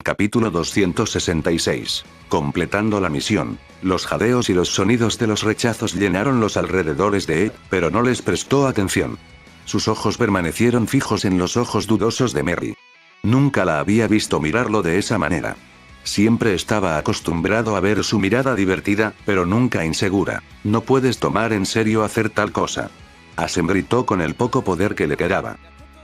Capítulo 266. Completando la misión. Los jadeos y los sonidos de los rechazos llenaron los alrededores de Ed, pero no les prestó atención. Sus ojos permanecieron fijos en los ojos dudosos de Merry. Nunca la había visto mirarlo de esa manera. Siempre estaba acostumbrado a ver su mirada divertida, pero nunca insegura. No puedes tomar en serio hacer tal cosa. Asem gritó con el poco poder que le quedaba.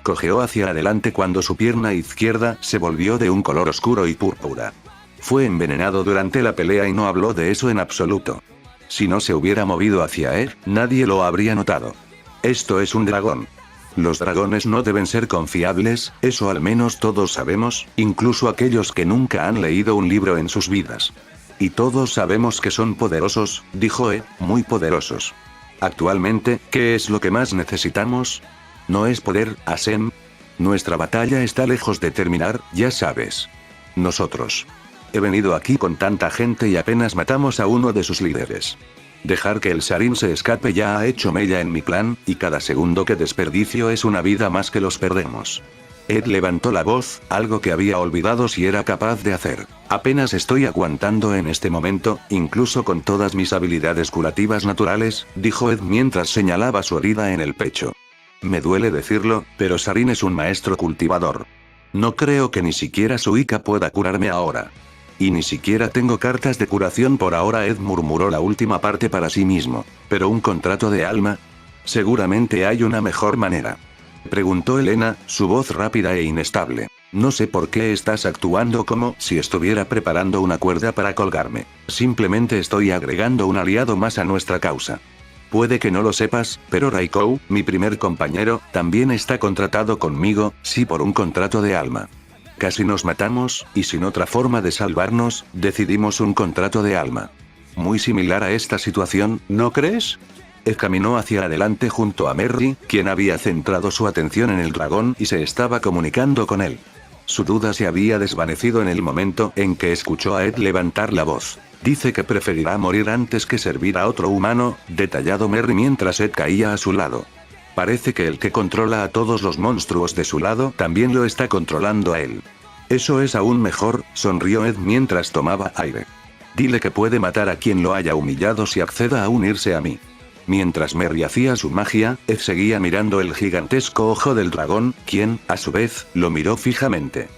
Cojeó hacia adelante cuando su pierna izquierda se volvió de un color oscuro y púrpura. Fue envenenado durante la pelea y no habló de eso en absoluto. Si no se hubiera movido hacia él, nadie lo habría notado. Esto es un dragón. Los dragones no deben ser confiables, eso al menos todos sabemos, incluso aquellos que nunca han leído un libro en sus vidas. Y todos sabemos que son poderosos, dijo Ed, muy poderosos. Actualmente, ¿qué es lo que más necesitamos? No es poder, Asem. Nuestra batalla está lejos de terminar, ya sabes. Nosotros. He venido aquí con tanta gente y apenas matamos a uno de sus líderes. Dejar que el Sarin se escape ya ha hecho mella en mi plan, y cada segundo que desperdicio es una vida más que los perdemos. Ed levantó la voz, algo que había olvidado si era capaz de hacer. Apenas estoy aguantando en este momento, incluso con todas mis habilidades curativas naturales, dijo Ed mientras señalaba su herida en el pecho. Me duele decirlo, pero Sarin es un maestro cultivador. No creo que ni siquiera su Ica pueda curarme ahora. Y ni siquiera tengo cartas de curación por ahora. Ed murmuró la última parte para sí mismo. ¿Pero un contrato de alma? Seguramente hay una mejor manera. Preguntó Elena, su voz rápida e inestable. No sé por qué estás actuando como si estuviera preparando una cuerda para colgarme. Simplemente estoy agregando un aliado más a nuestra causa. Puede que no lo sepas, pero Raikou, mi primer compañero, también está contratado conmigo, sí, por un contrato de alma. Casi nos matamos, y sin otra forma de salvarnos, decidimos un contrato de alma. Muy similar a esta situación, ¿no crees? Ed caminó hacia adelante junto a Merry, quien había centrado su atención en el dragón y se estaba comunicando con él. Su duda se había desvanecido en el momento en que escuchó a Ed levantar la voz. Dice que preferirá morir antes que servir a otro humano, detallado Merry mientras Ed caía a su lado. Parece que el que controla a todos los monstruos de su lado también lo está controlando a él. Eso es aún mejor, sonrió Ed mientras tomaba aire. Dile que puede matar a quien lo haya humillado si acceda a unirse a mí. Mientras Merry hacía su magia, Ed seguía mirando el gigantesco ojo del dragón, quien, a su vez, lo miró fijamente.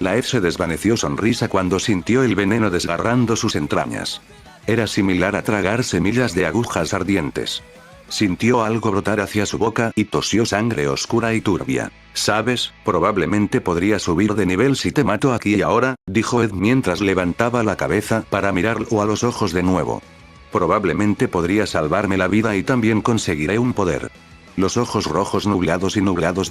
La Ed se desvaneció sonrisa cuando sintió el veneno desgarrando sus entrañas. Era similar a tragar semillas de agujas ardientes. Sintió algo brotar hacia su boca y tosió sangre oscura y turbia. ¿Sabes? Probablemente podría subir de nivel si te mato aquí y ahora, dijo Ed mientras levantaba la cabeza para mirarlo a los ojos de nuevo. Probablemente podría salvarme la vida y también conseguiré un poder. Los ojos rojos nublados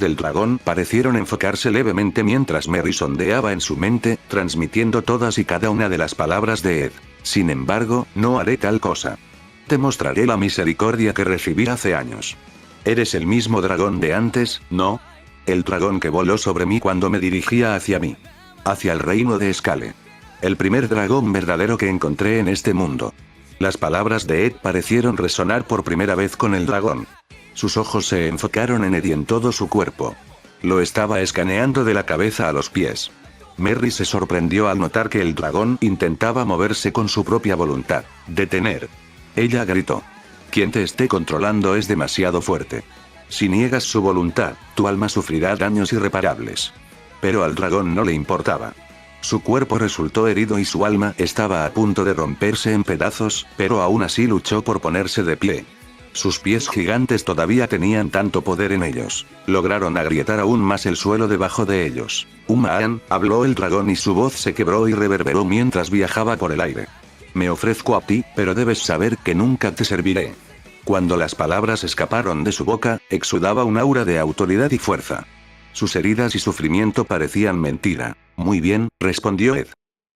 del dragón parecieron enfocarse levemente mientras Merry sondeaba en su mente, transmitiendo todas y cada una de las palabras de Ed. Sin embargo, no haré tal cosa. Te mostraré la misericordia que recibí hace años. Eres el mismo dragón de antes, ¿no? El dragón que voló sobre mí cuando me dirigía hacia mí. Hacia el reino de Scale. El primer dragón verdadero que encontré en este mundo. Las palabras de Ed parecieron resonar por primera vez con el dragón. Sus ojos se enfocaron en Ed y en todo su cuerpo. Lo estaba escaneando de la cabeza a los pies. Merry se sorprendió al notar que el dragón intentaba moverse con su propia voluntad. Detener. Ella gritó. Quien te esté controlando es demasiado fuerte. Si niegas su voluntad, tu alma sufrirá daños irreparables. Pero al dragón no le importaba. Su cuerpo resultó herido y su alma estaba a punto de romperse en pedazos, pero aún así luchó por ponerse de pie. Sus pies gigantes todavía tenían tanto poder en ellos. Lograron agrietar aún más el suelo debajo de ellos. Umaan, habló el dragón y su voz se quebró y reverberó mientras viajaba por el aire. Me ofrezco a ti, pero debes saber que nunca te serviré. Cuando las palabras escaparon de su boca, exudaba un aura de autoridad y fuerza. Sus heridas y sufrimiento parecían mentira. Muy bien, respondió Ed.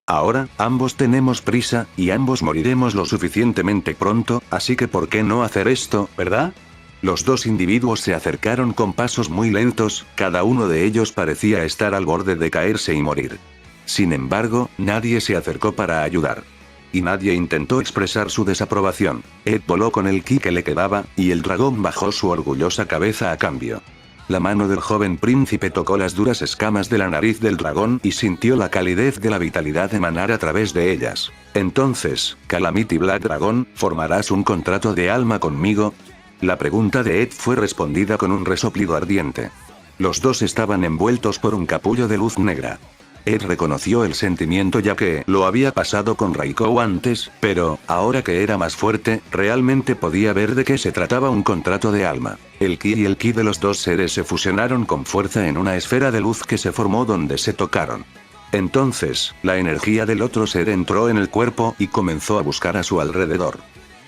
Ahora, ambos tenemos prisa, y ambos moriremos lo suficientemente pronto, así que ¿por qué no hacer esto, verdad? Los dos individuos se acercaron con pasos muy lentos, cada uno de ellos parecía estar al borde de caerse y morir. Sin embargo, nadie se acercó para ayudar. Y nadie intentó expresar su desaprobación. Ed voló con el ki que le quedaba, y el dragón bajó su orgullosa cabeza a cambio. La mano del joven príncipe tocó las duras escamas de la nariz del dragón y sintió la calidez de la vitalidad emanar a través de ellas. Entonces, Calamity Black Dragon, ¿formarás un contrato de alma conmigo? La pregunta de Ed fue respondida con un resoplido ardiente. Los dos estaban envueltos por un capullo de luz negra. Ed reconoció el sentimiento ya que lo había pasado con Raikou antes, pero, ahora que era más fuerte, realmente podía ver de qué se trataba un contrato de alma. El ki y el ki de los dos seres se fusionaron con fuerza en una esfera de luz que se formó donde se tocaron. Entonces, la energía del otro ser entró en el cuerpo y comenzó a buscar a su alrededor.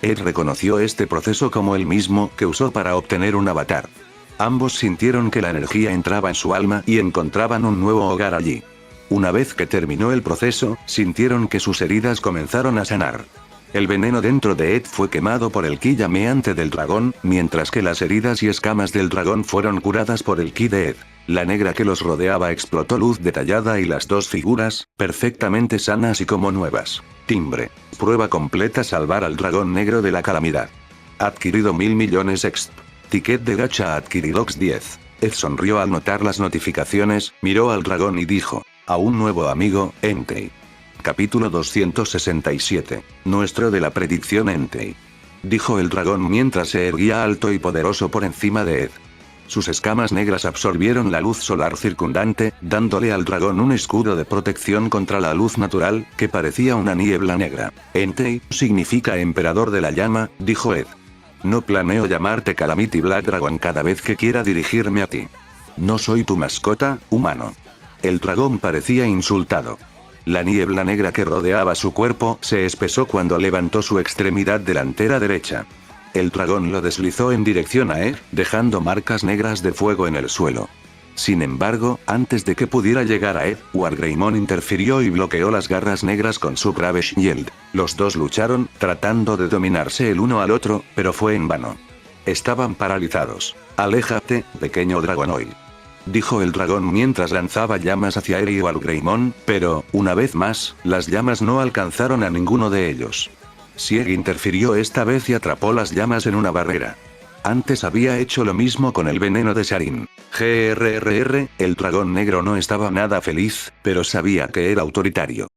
Ed reconoció este proceso como el mismo que usó para obtener un avatar. Ambos sintieron que la energía entraba en su alma y encontraban un nuevo hogar allí. Una vez que terminó el proceso, sintieron que sus heridas comenzaron a sanar. El veneno dentro de Ed fue quemado por el ki llameante del dragón, mientras que las heridas y escamas del dragón fueron curadas por el ki de Ed. La negra que los rodeaba explotó luz detallada y las dos figuras, perfectamente sanas y como nuevas. Timbre. Prueba completa: salvar al dragón negro de la calamidad. Adquirido 1000 millones exp. Ticket de gacha adquirido x10. Ed sonrió al notar las notificaciones, miró al dragón y dijo: a un nuevo amigo, Entei. Capítulo 267. Nuestro de la predicción Entei. Dijo el dragón mientras se erguía alto y poderoso por encima de Ed. Sus escamas negras absorbieron la luz solar circundante, dándole al dragón un escudo de protección contra la luz natural, que parecía una niebla negra. Entei significa emperador de la llama, dijo Ed. No planeo llamarte Calamity Black Dragon cada vez que quiera dirigirme a ti. No soy tu mascota, humano. El dragón parecía insultado. La niebla negra que rodeaba su cuerpo se espesó cuando levantó su extremidad delantera derecha. El dragón lo deslizó en dirección a Ed, dejando marcas negras de fuego en el suelo. Sin embargo, antes de que pudiera llegar a Ed, Wargreymon interfirió y bloqueó las garras negras con su Brave Shield. Los dos lucharon, tratando de dominarse el uno al otro, pero fue en vano. Estaban paralizados. Aléjate, pequeño dragonoid. Dijo el dragón mientras lanzaba llamas hacia Ed y Wargreymon, pero, una vez más, las llamas no alcanzaron a ninguno de ellos. Sieg interfirió esta vez y atrapó las llamas en una barrera. Antes había hecho lo mismo con el veneno de Sarin. El dragón negro no estaba nada feliz, pero sabía que era autoritario.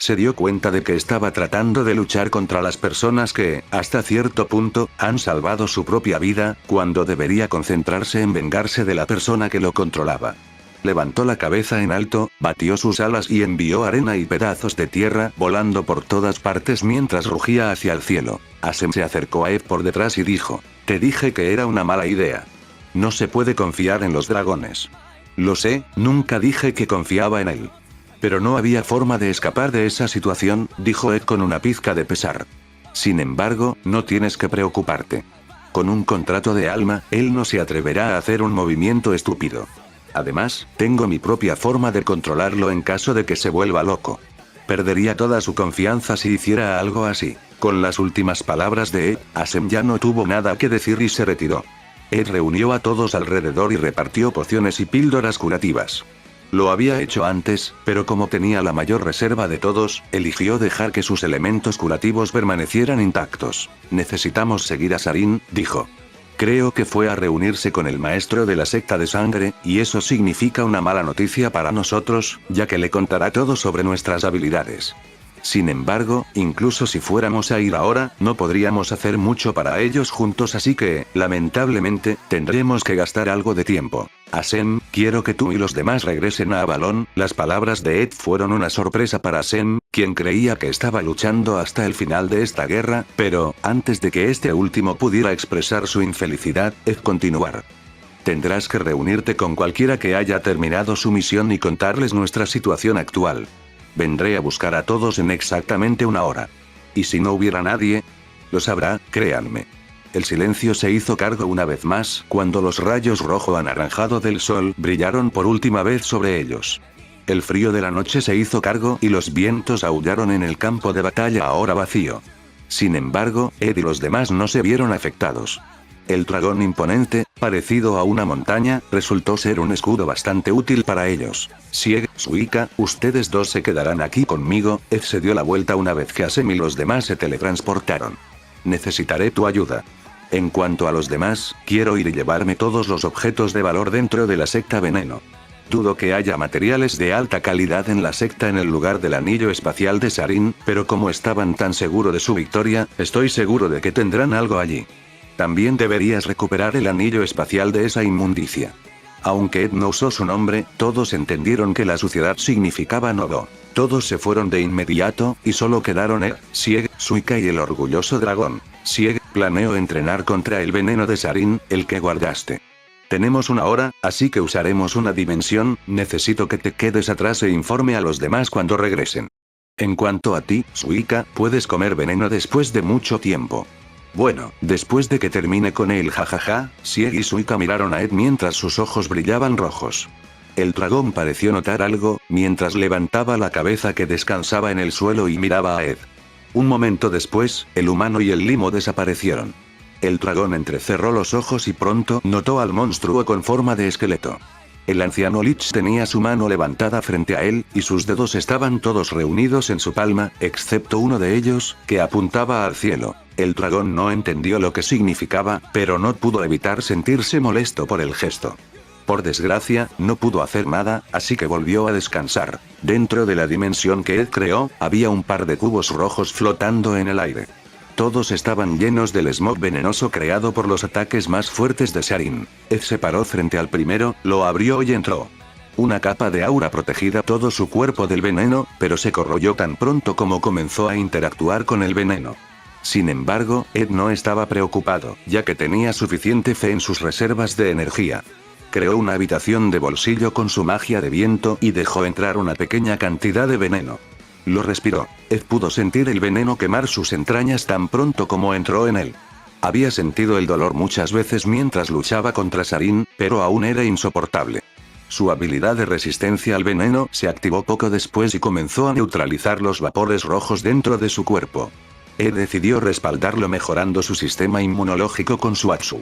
Se dio cuenta de que estaba tratando de luchar contra las personas que, hasta cierto punto, han salvado su propia vida, cuando debería concentrarse en vengarse de la persona que lo controlaba. Levantó la cabeza en alto, batió sus alas y envió arena y pedazos de tierra volando por todas partes mientras rugía hacia el cielo. Asem se acercó a Ed por detrás y dijo: te dije que era una mala idea. No se puede confiar en los dragones. Lo sé, nunca dije que confiaba en él. Pero no había forma de escapar de esa situación, dijo Ed con una pizca de pesar. Sin embargo, no tienes que preocuparte. Con un contrato de alma, él no se atreverá a hacer un movimiento estúpido. Además, tengo mi propia forma de controlarlo en caso de que se vuelva loco. Perdería toda su confianza si hiciera algo así. Con las últimas palabras de Ed, Asem ya no tuvo nada que decir y se retiró. Ed reunió a todos alrededor y repartió pociones y píldoras curativas. Lo había hecho antes, pero como tenía la mayor reserva de todos, eligió dejar que sus elementos curativos permanecieran intactos. Necesitamos seguir a Sarin, dijo. Creo que fue a reunirse con el maestro de la secta de sangre, y eso significa una mala noticia para nosotros, ya que le contará todo sobre nuestras habilidades. Sin embargo, incluso si fuéramos a ir ahora, no podríamos hacer mucho para ellos juntos, así que, lamentablemente, tendremos que gastar algo de tiempo. Asem, quiero que tú y los demás regresen a Avalon. Las palabras de Ed fueron una sorpresa para Asem, quien creía que estaba luchando hasta el final de esta guerra, pero, antes de que este último pudiera expresar su infelicidad, Ed continuar. Tendrás que reunirte con cualquiera que haya terminado su misión y contarles nuestra situación actual. Vendré a buscar a todos en exactamente una hora. ¿Y si no hubiera nadie? Lo sabrá, créanme. El silencio se hizo cargo una vez más cuando los rayos rojo anaranjado del sol brillaron por última vez sobre ellos. El frío de la noche se hizo cargo y los vientos aullaron en el campo de batalla ahora vacío. Sin embargo, Ed y los demás no se vieron afectados. El dragón imponente, parecido a una montaña, resultó ser un escudo bastante útil para ellos. Sieg, Suika, ustedes dos se quedarán aquí conmigo. Ed se dio la vuelta una vez que Asem y los demás se teletransportaron. Necesitaré tu ayuda. En cuanto a los demás, quiero ir y llevarme todos los objetos de valor dentro de la secta Veneno. Dudo que haya materiales de alta calidad en la secta en el lugar del anillo espacial de Sarin, pero como estaban tan seguros de su victoria, estoy seguro de que tendrán algo allí. También deberías recuperar el anillo espacial de esa inmundicia. Aunque Ed no usó su nombre, todos entendieron que la suciedad significaba Nodo. Todos se fueron de inmediato, y solo quedaron Ed, Sieg, Suika y el orgulloso dragón. Sieg, planeo entrenar contra el veneno de Sarin, el que guardaste. Tenemos una hora, así que usaremos una dimensión, necesito que te quedes atrás e informe a los demás cuando regresen. En cuanto a ti, Suika, puedes comer veneno después de mucho tiempo. Bueno, después de que termine con él, jajaja, Sieg y Suika miraron a Ed mientras sus ojos brillaban rojos. El dragón pareció notar algo, mientras levantaba la cabeza que descansaba en el suelo y miraba a Ed. Un momento después, el humano y el limo desaparecieron. El dragón entrecerró los ojos y pronto notó al monstruo con forma de esqueleto. El anciano Lich tenía su mano levantada frente a él, y sus dedos estaban todos reunidos en su palma, excepto uno de ellos, que apuntaba al cielo. El dragón no entendió lo que significaba, pero no pudo evitar sentirse molesto por el gesto. Por desgracia, no pudo hacer nada, así que volvió a descansar. Dentro de la dimensión que Ed creó, había un par de cubos rojos flotando en el aire. Todos estaban llenos del smog venenoso creado por los ataques más fuertes de Sarin. Ed se paró frente al primero, lo abrió y entró. Una capa de aura protegida todo su cuerpo del veneno, pero se corroyó tan pronto como comenzó a interactuar con el veneno. Sin embargo, Ed no estaba preocupado, ya que tenía suficiente fe en sus reservas de energía. Creó una habitación de bolsillo con su magia de viento y dejó entrar una pequeña cantidad de veneno. Lo respiró. Ed pudo sentir el veneno quemar sus entrañas tan pronto como entró en él. Había sentido el dolor muchas veces mientras luchaba contra Sarin, pero aún era insoportable. Su habilidad de resistencia al veneno se activó poco después y comenzó a neutralizar los vapores rojos dentro de su cuerpo. Ed decidió respaldarlo mejorando su sistema inmunológico con su Atsu.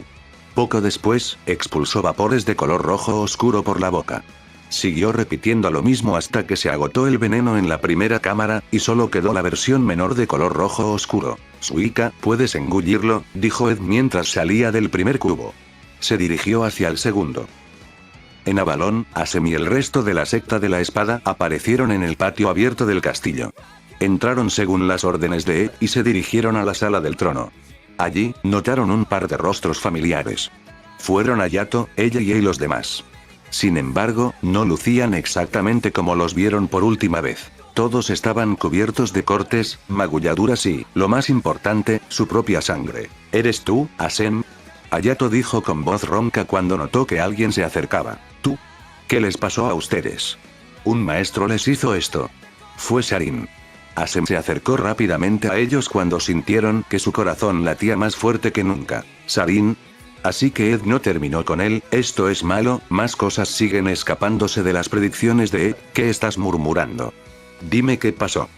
Poco después, expulsó vapores de color rojo oscuro por la boca. Siguió repitiendo lo mismo hasta que se agotó el veneno en la primera cámara, y solo quedó la versión menor de color rojo oscuro. Suika, puedes engullirlo, dijo Ed mientras salía del primer cubo. Se dirigió hacia el segundo. En Avalon, Asem y el resto de la secta de la espada aparecieron en el patio abierto del castillo. Entraron según las órdenes de Ed y se dirigieron a la sala del trono. Allí, notaron un par de rostros familiares. Fueron a Yato, ella y los demás. Sin embargo, no lucían exactamente como los vieron por última vez. Todos estaban cubiertos de cortes, magulladuras y, lo más importante, su propia sangre. ¿Eres tú, Asem? Ayato dijo con voz ronca cuando notó que alguien se acercaba. ¿Tú? ¿Qué les pasó a ustedes? Un maestro les hizo esto. Fue Sarin. Asem se acercó rápidamente a ellos cuando sintieron que su corazón latía más fuerte que nunca. ¿Sarin? Así que Ed no terminó con él, esto es malo, más cosas siguen escapándose de las predicciones de Ed, ¿qué estás murmurando? Dime qué pasó.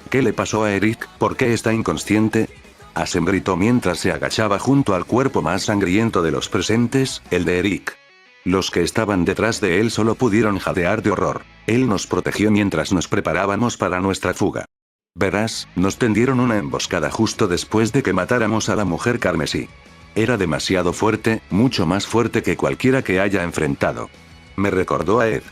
¿Qué le pasó a Eric? ¿Por qué está inconsciente? Asem gritó mientras se agachaba junto al cuerpo más sangriento de los presentes, el de Eric. Los que estaban detrás de él solo pudieron jadear de horror. Él nos protegió mientras nos preparábamos para nuestra fuga. Verás, nos tendieron una emboscada justo después de que matáramos a la mujer carmesí. Era demasiado fuerte, mucho más fuerte que cualquiera que haya enfrentado. Me recordó a Ed.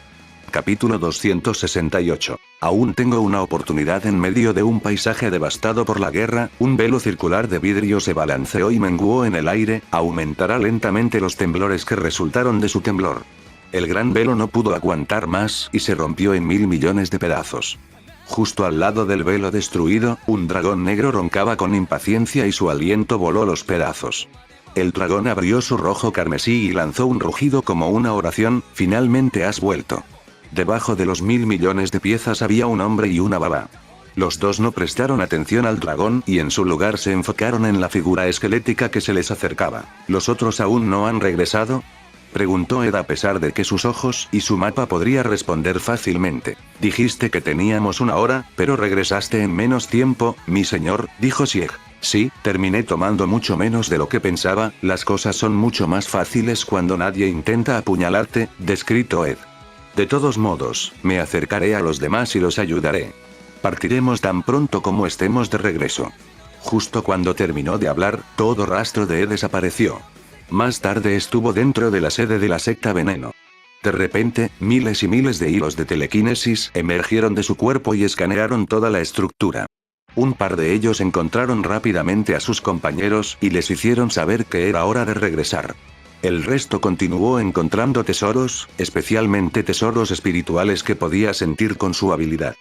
Capítulo 268. Aún tengo una oportunidad en medio de un paisaje devastado por la guerra, un velo circular de vidrio se balanceó y menguó en el aire, aumentará lentamente los temblores que resultaron de su temblor. El gran velo no pudo aguantar más y se rompió en 1000 millones de pedazos. Justo al lado del velo destruido, un dragón negro roncaba con impaciencia y su aliento voló los pedazos. El dragón abrió su rojo carmesí y lanzó un rugido como una oración, finalmente has vuelto. Debajo de los 1000 millones de piezas había un hombre y una baba. Los dos no prestaron atención al dragón y en su lugar se enfocaron en la figura esquelética que se les acercaba. ¿Los otros aún no han regresado? Preguntó Ed a pesar de que sus ojos y su mapa podría responder fácilmente. Dijiste que teníamos una hora, pero regresaste en menos tiempo, mi señor, dijo Sieg. Sí, terminé tomando mucho menos de lo que pensaba, las cosas son mucho más fáciles cuando nadie intenta apuñalarte, descrito Ed. De todos modos, me acercaré a los demás y los ayudaré. Partiremos tan pronto como estemos de regreso. Justo cuando terminó de hablar, todo rastro de Ed desapareció. Más tarde estuvo dentro de la sede de la secta Veneno. De repente, miles y miles de hilos de telequinesis emergieron de su cuerpo y escanearon toda la estructura. Un par de ellos encontraron rápidamente a sus compañeros y les hicieron saber que era hora de regresar. El resto continuó encontrando tesoros, especialmente tesoros espirituales que podía sentir con su habilidad.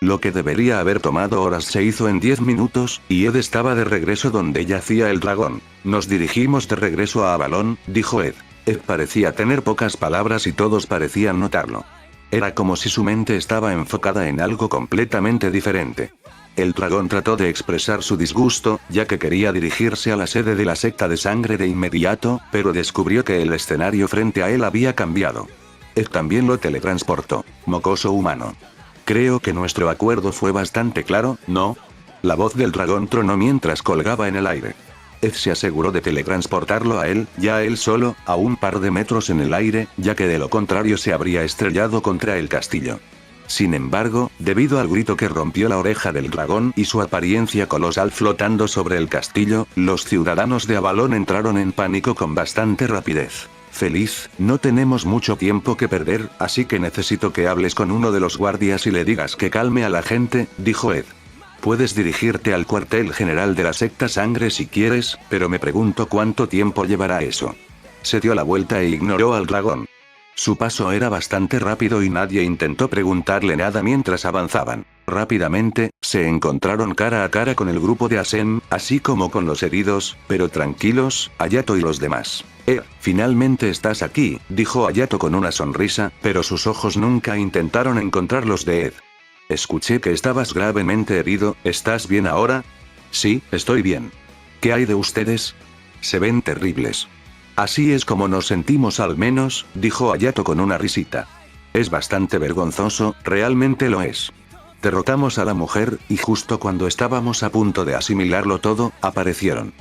Lo que debería haber tomado horas se hizo en 10 minutos, y Ed estaba de regreso donde yacía el dragón. Nos dirigimos de regreso a Avalon, dijo Ed. Ed parecía tener pocas palabras y todos parecían notarlo. Era como si su mente estaba enfocada en algo completamente diferente. El dragón trató de expresar su disgusto, ya que quería dirigirse a la sede de la secta de sangre de inmediato, pero descubrió que el escenario frente a él había cambiado. Ed también lo teletransportó. Mocoso humano. Creo que nuestro acuerdo fue bastante claro, ¿no? La voz del dragón tronó mientras colgaba en el aire. Ed se aseguró de teletransportarlo a él, ya él solo, a un par de metros en el aire, ya que de lo contrario se habría estrellado contra el castillo. Sin embargo, debido al grito que rompió la oreja del dragón y su apariencia colosal flotando sobre el castillo, los ciudadanos de Avalon entraron en pánico con bastante rapidez. Feliz, no tenemos mucho tiempo que perder, así que necesito que hables con uno de los guardias y le digas que calme a la gente, dijo Ed. Puedes dirigirte al cuartel general de la secta Sangre si quieres, pero me pregunto cuánto tiempo llevará eso. Se dio la vuelta e ignoró al dragón. Su paso era bastante rápido y nadie intentó preguntarle nada mientras avanzaban. Rápidamente, se encontraron cara a cara con el grupo de Asem, así como con los heridos, pero tranquilos, Hayato y los demás. Finalmente estás aquí, dijo Hayato con una sonrisa, pero sus ojos nunca intentaron encontrar los de Ed. Escuché que estabas gravemente herido, ¿estás bien ahora? Sí, estoy bien. ¿Qué hay de ustedes? Se ven terribles. Así es como nos sentimos al menos, dijo Hayato con una risita. Es bastante vergonzoso, realmente lo es. Derrotamos a la mujer, y justo cuando estábamos a punto de asimilarlo todo, aparecieron.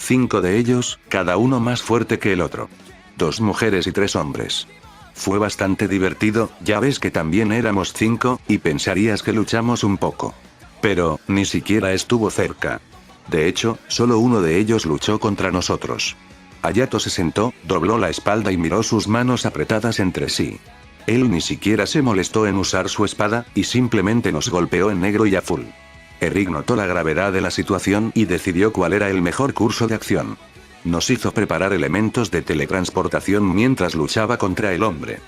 5 de ellos, cada uno más fuerte que el otro. 2 mujeres y 3 hombres. Fue bastante divertido, ya ves que también éramos 5, y pensarías que luchamos un poco. Pero, ni siquiera estuvo cerca. De hecho, solo uno de ellos luchó contra nosotros. Hayato se sentó, dobló la espalda y miró sus manos apretadas entre sí. Él ni siquiera se molestó en usar su espada, y simplemente nos golpeó en negro y azul. Eric notó la gravedad de la situación y decidió cuál era el mejor curso de acción. Nos hizo preparar elementos de teletransportación mientras luchaba contra el hombre.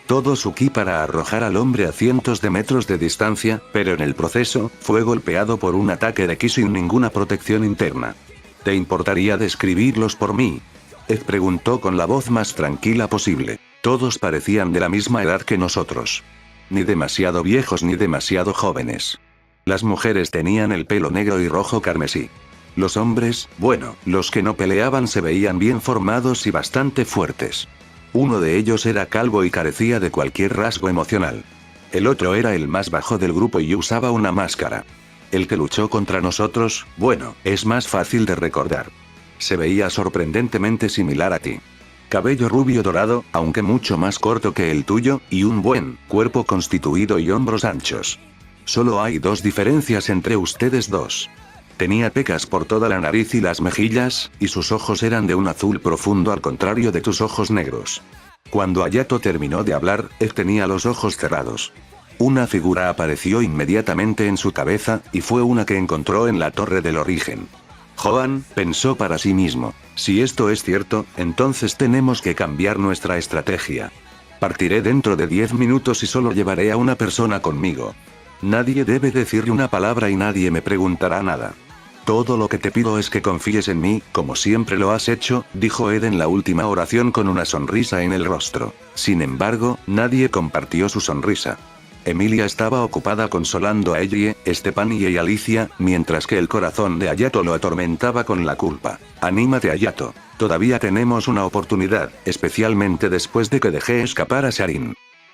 Todo su ki para arrojar al hombre a cientos de metros de distancia, pero en el proceso, fue golpeado por un ataque de ki sin ninguna protección interna. ¿Te importaría describirlos por mí? Ed preguntó con la voz más tranquila posible. Todos parecían de la misma edad que nosotros. Ni demasiado viejos ni demasiado jóvenes. Las mujeres tenían el pelo negro y rojo carmesí. Los hombres, bueno, los que no peleaban se veían bien formados y bastante fuertes. Uno de ellos era calvo y carecía de cualquier rasgo emocional. El otro era el más bajo del grupo y usaba una máscara. El que luchó contra nosotros, bueno, es más fácil de recordar. Se veía sorprendentemente similar a ti. Cabello rubio dorado, aunque mucho más corto que el tuyo, y un buen cuerpo constituido y hombros anchos. Solo hay 2 diferencias entre ustedes dos. Tenía pecas por toda la nariz y las mejillas, y sus ojos eran de un azul profundo al contrario de tus ojos negros. Cuando Hayato terminó de hablar, él tenía los ojos cerrados. Una figura apareció inmediatamente en su cabeza, y fue una que encontró en la Torre del Origen. Joan, pensó para sí mismo, si esto es cierto, entonces tenemos que cambiar nuestra estrategia. Partiré dentro de 10 minutos y solo llevaré a una persona conmigo. Nadie debe decirle una palabra y nadie me preguntará nada. Todo lo que te pido es que confíes en mí, como siempre lo has hecho, dijo Ed en la última oración con una sonrisa en el rostro. Sin embargo, nadie compartió su sonrisa. Emilia estaba ocupada consolando a Ellie, Stefani y Alicia, mientras que el corazón de Hayato lo atormentaba con la culpa. Anímate, Hayato. Todavía tenemos una oportunidad, especialmente después de que dejé escapar a Sharin.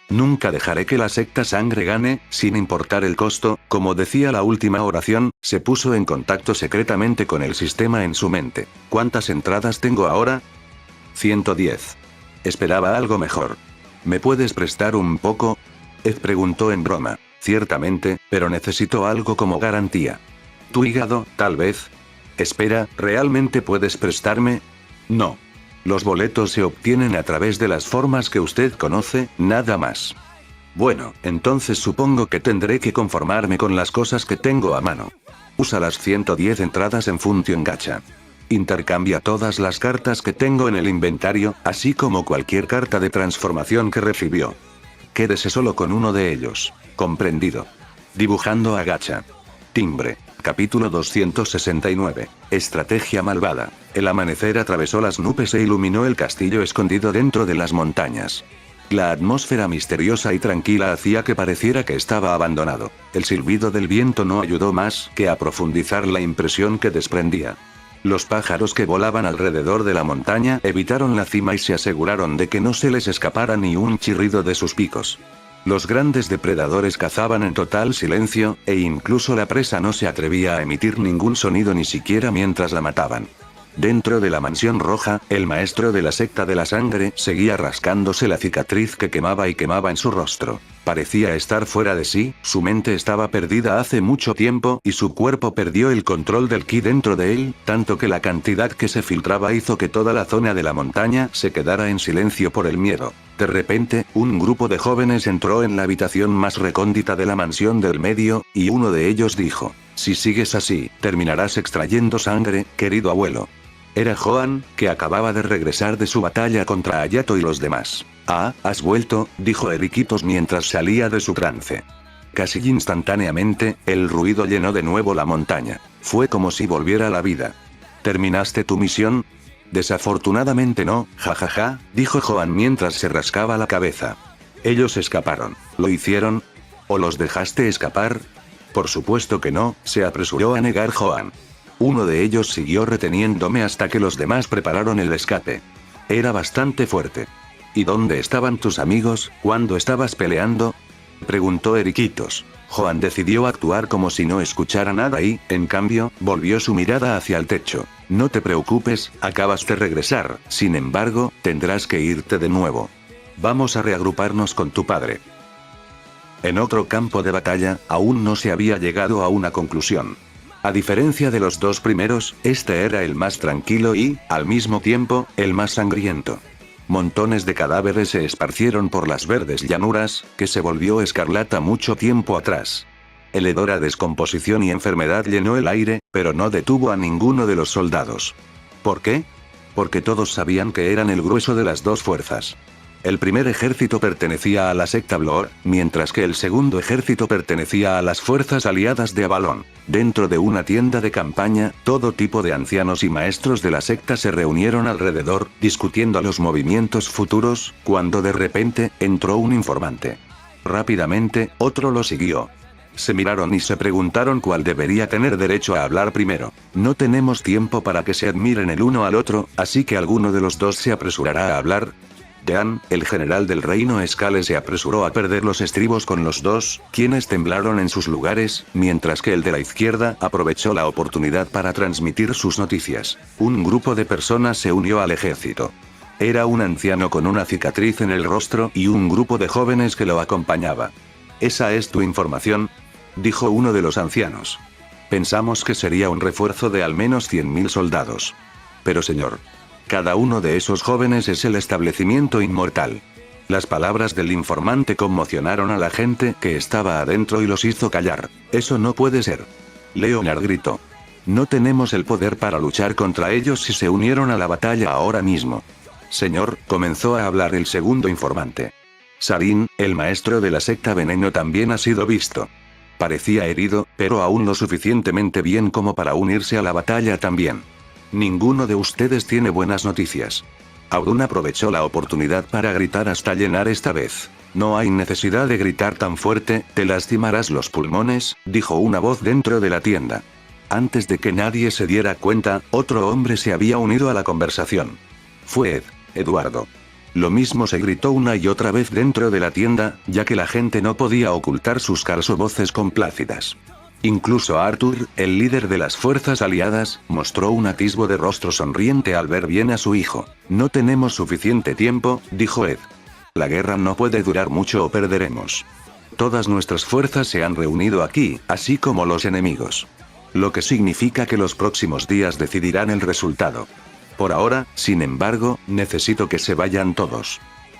Nunca dejaré que la secta sangre gane, sin importar el costo, como decía la última oración, se puso en contacto secretamente con el sistema en su mente. ¿Cuántas entradas tengo ahora? 110. Esperaba algo mejor. ¿Me puedes prestar un poco? Ed preguntó en broma. Ciertamente, pero necesito algo como garantía. ¿Tu hígado, tal vez? Espera, ¿realmente puedes prestarme? No. Los boletos se obtienen a través de las formas que usted conoce, nada más. Bueno, entonces supongo que tendré que conformarme con las cosas que tengo a mano. Usa las 110 entradas en Función Gacha. Intercambia todas las cartas que tengo en el inventario, así como cualquier carta de transformación que recibió. Quédese solo con uno de ellos. Comprendido. Dibujando a Gacha. Timbre. Capítulo 269. Estrategia malvada. El amanecer atravesó las nubes e iluminó el castillo escondido dentro de las montañas. La atmósfera misteriosa y tranquila hacía que pareciera que estaba abandonado. El silbido del viento no ayudó más que a profundizar la impresión que desprendía. Los pájaros que volaban alrededor de la montaña evitaron la cima y se aseguraron de que no se les escapara ni un chirrido de sus picos. Los grandes depredadores cazaban en total silencio, e incluso la presa no se atrevía a emitir ningún sonido ni siquiera mientras la mataban. Dentro de la mansión roja, el maestro de la secta de la sangre seguía rascándose la cicatriz que quemaba y quemaba en su rostro. Parecía estar fuera de sí, su mente estaba perdida hace mucho tiempo y su cuerpo perdió el control del ki dentro de él, tanto que la cantidad que se filtraba hizo que toda la zona de la montaña se quedara en silencio por el miedo. De repente, un grupo de jóvenes entró en la habitación más recóndita de la mansión del medio, y uno de ellos dijo: «Si sigues así, terminarás extrayendo sangre, querido abuelo». Era Joan, que acababa de regresar de su batalla contra Hayato y los demás. «Ah, has vuelto», dijo Eriquitos mientras salía de su trance. Casi instantáneamente, el ruido llenó de nuevo la montaña. Fue como si volviera a la vida. «¿Terminaste tu misión?» «Desafortunadamente no, jajaja», dijo Joan mientras se rascaba la cabeza. «Ellos escaparon. ¿Lo hicieron? ¿O los dejaste escapar?» «Por supuesto que no», se apresuró a negar Joan. «Uno de ellos siguió reteniéndome hasta que los demás prepararon el escape. Era bastante fuerte». «¿Y dónde estaban tus amigos, cuando estabas peleando?», preguntó Eriquitos. Joan decidió actuar como si no escuchara nada y, en cambio, volvió su mirada hacia el techo. «No te preocupes, acabas de regresar, sin embargo, tendrás que irte de nuevo. Vamos a reagruparnos con tu padre». En otro campo de batalla, aún no se había llegado a una conclusión. A diferencia de los dos primeros, este era el más tranquilo y, al mismo tiempo, el más sangriento. Montones de cadáveres se esparcieron por las verdes llanuras, que se volvió escarlata mucho tiempo atrás. El hedor a descomposición y enfermedad llenó el aire, pero no detuvo a ninguno de los soldados. ¿Por qué? Porque todos sabían que eran el grueso de las dos fuerzas. El primer ejército pertenecía a la secta Bloor, mientras que el segundo ejército pertenecía a las fuerzas aliadas de Avalon. Dentro de una tienda de campaña, todo tipo de ancianos y maestros de la secta se reunieron alrededor, discutiendo los movimientos futuros, cuando de repente, entró un informante. Rápidamente, otro lo siguió. Se miraron y se preguntaron cuál debería tener derecho a hablar primero. «No tenemos tiempo para que se admiren el uno al otro, así que alguno de los dos se apresurará a hablar». Dean, el general del reino Escale, se apresuró a perder los estribos con los dos, quienes temblaron en sus lugares, mientras que el de la izquierda aprovechó la oportunidad para transmitir sus noticias. Un grupo de personas se unió al ejército. Era un anciano con una cicatriz en el rostro y un grupo de jóvenes que lo acompañaba. «¿Esa es tu información?», dijo uno de los ancianos. «Pensamos que sería un refuerzo de al menos 100.000 soldados». «Pero señor, cada uno de esos jóvenes es el establecimiento inmortal». Las palabras del informante conmocionaron a la gente que estaba adentro y los hizo callar. «Eso no puede ser». Leonard gritó. «No tenemos el poder para luchar contra ellos si se unieron a la batalla ahora mismo». «Señor», comenzó a hablar el segundo informante. «Sarin, el maestro de la secta Veneno, también ha sido visto. Parecía herido, pero aún lo suficientemente bien como para unirse a la batalla también. Ninguno de ustedes tiene buenas noticias». Audun aprovechó la oportunidad para gritar hasta llenar esta vez. «No hay necesidad de gritar tan fuerte, te lastimarás los pulmones», dijo una voz dentro de la tienda. Antes de que nadie se diera cuenta, otro hombre se había unido a la conversación. Fue Eduardo. Lo mismo se gritó una y otra vez dentro de la tienda, ya que la gente no podía ocultar sus voces complácidas. Incluso Arthur, el líder de las fuerzas aliadas, mostró un atisbo de rostro sonriente al ver bien a su hijo. «No tenemos suficiente tiempo», dijo Ed. «La guerra no puede durar mucho o perderemos. Todas nuestras fuerzas se han reunido aquí, así como los enemigos. lo que significa que los próximos días decidirán el resultado. Por ahora, sin embargo, necesito que se vayan todos.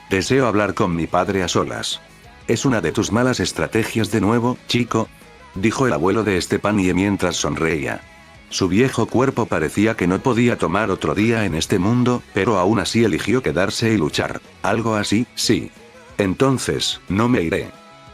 Deseo hablar con mi padre a solas. ¿Es una de tus malas estrategias de nuevo, chico?, dijo el abuelo de Stepanie mientras sonreía. Su viejo cuerpo parecía que no podía tomar otro día en este mundo, pero aún así eligió quedarse y luchar. Algo así, sí. Entonces, no me iré.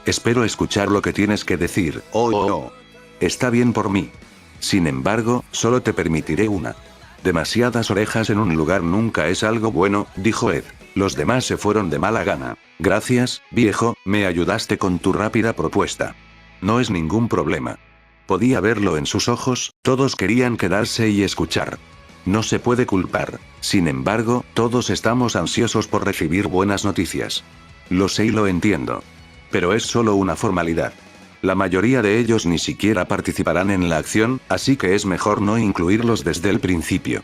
Espero escuchar lo que tienes que decir. Oh. Está bien por mí. Sin embargo, solo te permitiré una. Demasiadas orejas en un lugar nunca es algo bueno, dijo Ed. Los demás se fueron de mala gana. Gracias, viejo, me ayudaste con tu rápida propuesta. No es ningún problema. Podía verlo en sus ojos, todos querían quedarse y escuchar. No se puede culpar. Sin embargo, todos estamos ansiosos por recibir buenas noticias. Lo sé y lo entiendo. Pero es solo una formalidad. La mayoría de ellos ni siquiera participarán en la acción, así que es mejor no incluirlos desde el principio.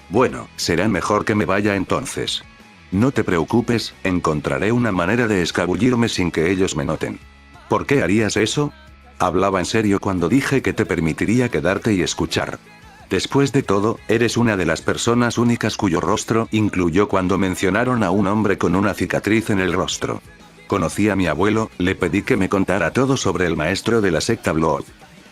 Bueno, será mejor que me vaya entonces. No te preocupes, encontraré una manera de escabullirme sin que ellos me noten. ¿Por qué harías eso? Hablaba en serio cuando dije que te permitiría quedarte y escuchar. Después de todo, eres una de las personas únicas cuyo rostro incluyó cuando mencionaron a un hombre con una cicatriz en el rostro. Conocí a mi abuelo, le pedí que me contara todo sobre el maestro de la secta Blood.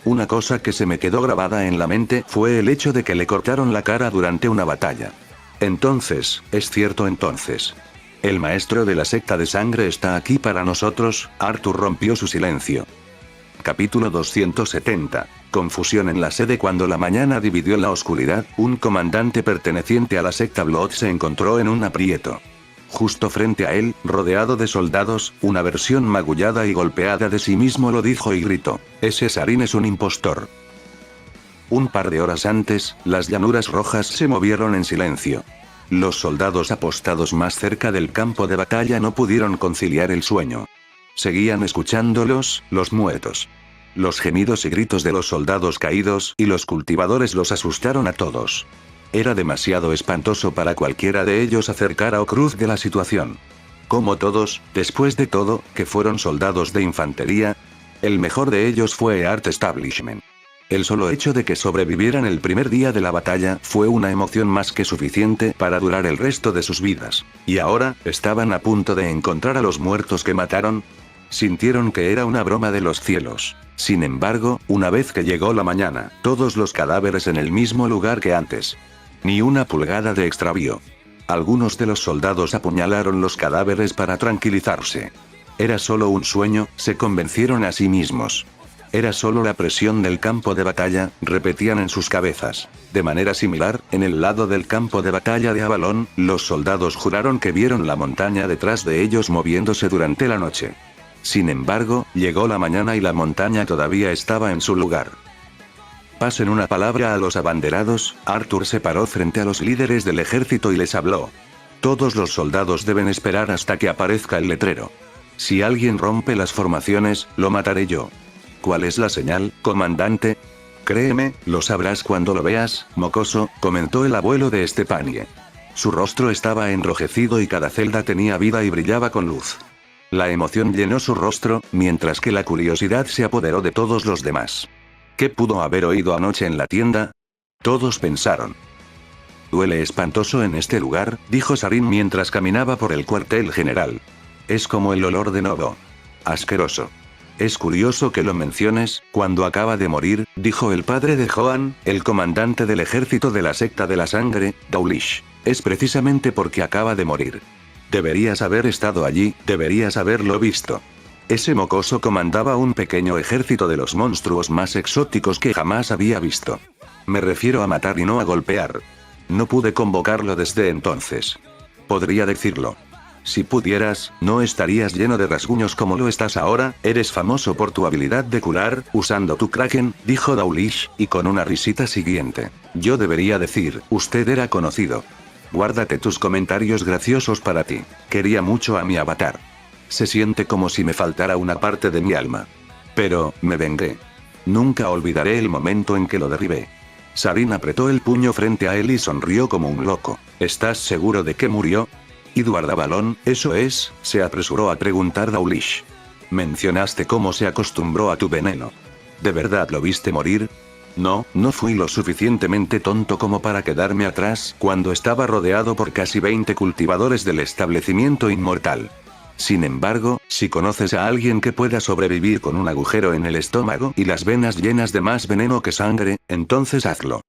Una cosa que se me quedó grabada en la mente fue el hecho de que le cortaron la cara durante una batalla. Entonces, es cierto entonces. El maestro de la secta de sangre está aquí para nosotros. Arthur rompió su silencio. Capítulo 270. Confusión en la sede. Cuando la mañana dividió la oscuridad, un comandante perteneciente a la secta Blood se encontró en un aprieto. Justo frente a él, rodeado de soldados, una versión magullada y golpeada de sí mismo lo dijo y gritó: ese Sarin es un impostor. Un par de horas antes, las llanuras rojas se movieron en silencio. Los soldados apostados más cerca del campo de batalla no pudieron conciliar el sueño. Seguían escuchándolos, los muertos. Los gemidos y gritos de los soldados caídos y los cultivadores los asustaron a todos. Era demasiado espantoso para cualquiera de ellos hacer cara o cruz de la situación. Como todos, después de todo, que fueron soldados de infantería, el mejor de ellos fue Art Establishment. El solo hecho de que sobrevivieran el primer día de la batalla fue una emoción más que suficiente para durar el resto de sus vidas. Y ahora, estaban a punto de encontrar a los muertos que mataron. Sintieron que era una broma de los cielos. Sin embargo, una vez que llegó la mañana, todos los cadáveres en el mismo lugar que antes. Ni una pulgada de extravío. Algunos de los soldados apuñalaron los cadáveres para tranquilizarse. Era solo un sueño, se convencieron a sí mismos. Era solo la presión del campo de batalla, repetían en sus cabezas. De manera similar, en el lado del campo de batalla de Avalon, los soldados juraron que vieron la montaña detrás de ellos moviéndose durante la noche. Sin embargo, llegó la mañana y la montaña todavía estaba en su lugar. Pasen una palabra a los abanderados. Arthur se paró frente a los líderes del ejército y les habló. Todos los soldados deben esperar hasta que aparezca el letrero. Si alguien rompe las formaciones, lo mataré yo. ¿Cuál es la señal, comandante? Créeme, lo sabrás cuando lo veas, mocoso, comentó el abuelo de Stepanie. Su rostro estaba enrojecido y cada celda tenía vida y brillaba con luz. La emoción llenó su rostro, mientras que la curiosidad se apoderó de todos los demás. ¿Qué pudo haber oído anoche en la tienda? Todos pensaron. Huele espantoso en este lugar, dijo Sarin mientras caminaba por el cuartel general. Es como el olor de Novo. Asqueroso. Es curioso que lo menciones, cuando acaba de morir, dijo el padre de Joan, el comandante del ejército de la secta de la sangre, Dawlish. Es precisamente porque acaba de morir. Deberías haber estado allí, deberías haberlo visto. Ese mocoso comandaba un pequeño ejército de los monstruos más exóticos que jamás había visto. Me refiero a matar y no a golpear. No pude convocarlo desde entonces. Podría decirlo. Si pudieras, no estarías lleno de rasguños como lo estás ahora. Eres famoso por tu habilidad de curar, usando tu Kraken, dijo Dawlish, y con una risita siguiente. Yo debería decir, usted era conocido. Guárdate tus comentarios graciosos para ti. Quería mucho a mi avatar. Se siente como si me faltara una parte de mi alma. Pero, me vengué. Nunca olvidaré el momento en que lo derribé. Sarin apretó el puño frente a él y sonrió como un loco. ¿Estás seguro de que murió? Edward Avalon, eso es, se apresuró a preguntar Dawlish. Mencionaste cómo se acostumbró a tu veneno. ¿De verdad lo viste morir? No fui lo suficientemente tonto como para quedarme atrás cuando estaba rodeado por casi 20 cultivadores del establecimiento inmortal. Sin embargo, si conoces a alguien que pueda sobrevivir con un agujero en el estómago y las venas llenas de más veneno que sangre, entonces hazlo.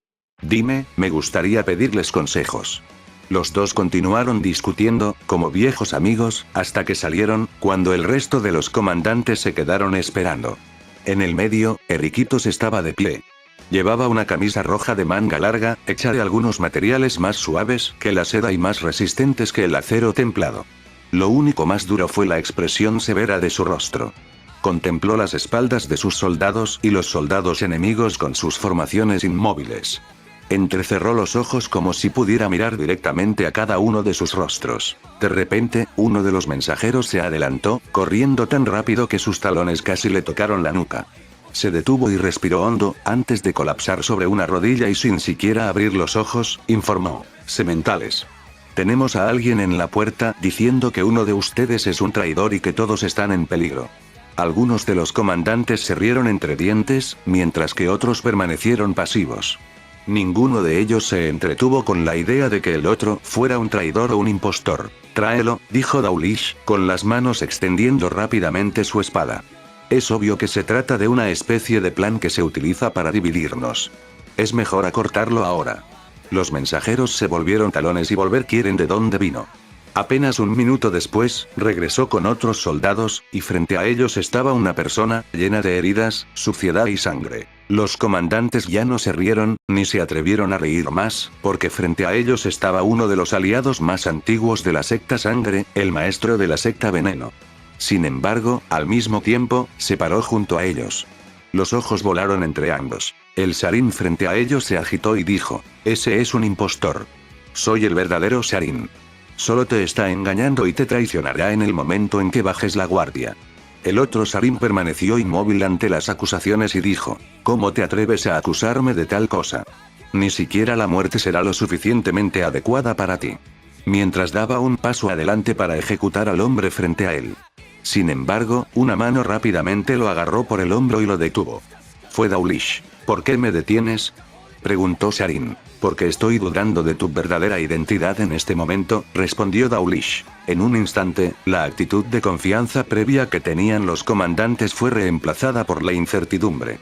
Dime, me gustaría pedirles consejos. Los dos continuaron discutiendo, como viejos amigos, hasta que salieron, cuando el resto de los comandantes se quedaron esperando. En el medio, Eriquitos estaba de pie. Llevaba una camisa roja de manga larga, hecha de algunos materiales más suaves que la seda y más resistentes que el acero templado. Lo único más duro fue la expresión severa de su rostro. Contempló las espaldas de sus soldados y los soldados enemigos con sus formaciones inmóviles. Entrecerró los ojos como si pudiera mirar directamente a cada uno de sus rostros. De repente, uno de los mensajeros se adelantó, corriendo tan rápido que sus talones casi le tocaron la nuca. Se detuvo y respiró hondo, antes de colapsar sobre una rodilla y sin siquiera abrir los ojos, informó: Sementales. Tenemos a alguien en la puerta diciendo que uno de ustedes es un traidor y que todos están en peligro. Algunos de los comandantes se rieron entre dientes, mientras que otros permanecieron pasivos. Ninguno de ellos se entretuvo con la idea de que el otro fuera un traidor o un impostor. Tráelo, dijo Dawlish, con las manos extendiendo rápidamente su espada. Es obvio que se trata de una especie de plan que se utiliza para dividirnos. Es mejor acortarlo ahora. Los mensajeros se volvieron talones y volver quieren de dónde vino. Apenas un minuto después, regresó con otros soldados, y frente a ellos estaba una persona, llena de heridas, suciedad y sangre. Los comandantes ya no se rieron, ni se atrevieron a reír más, porque frente a ellos estaba uno de los aliados más antiguos de la secta Sangre, el maestro de la secta Veneno. Sin embargo, al mismo tiempo, se paró junto a ellos. Los ojos volaron entre ambos. El Sarin frente a ellos se agitó y dijo: Ese es un impostor. Soy el verdadero Sarin. Solo te está engañando y te traicionará en el momento en que bajes la guardia. El otro Sarin permaneció inmóvil ante las acusaciones y dijo: ¿Cómo te atreves a acusarme de tal cosa? Ni siquiera la muerte será lo suficientemente adecuada para ti. Mientras daba un paso adelante para ejecutar al hombre frente a él. Sin embargo, una mano rápidamente lo agarró por el hombro y lo detuvo. Fue Dawlish. ¿Por qué me detienes?, preguntó Sarin. Porque estoy dudando de tu verdadera identidad en este momento, respondió Dawlish. En un instante, la actitud de confianza previa que tenían los comandantes fue reemplazada por la incertidumbre.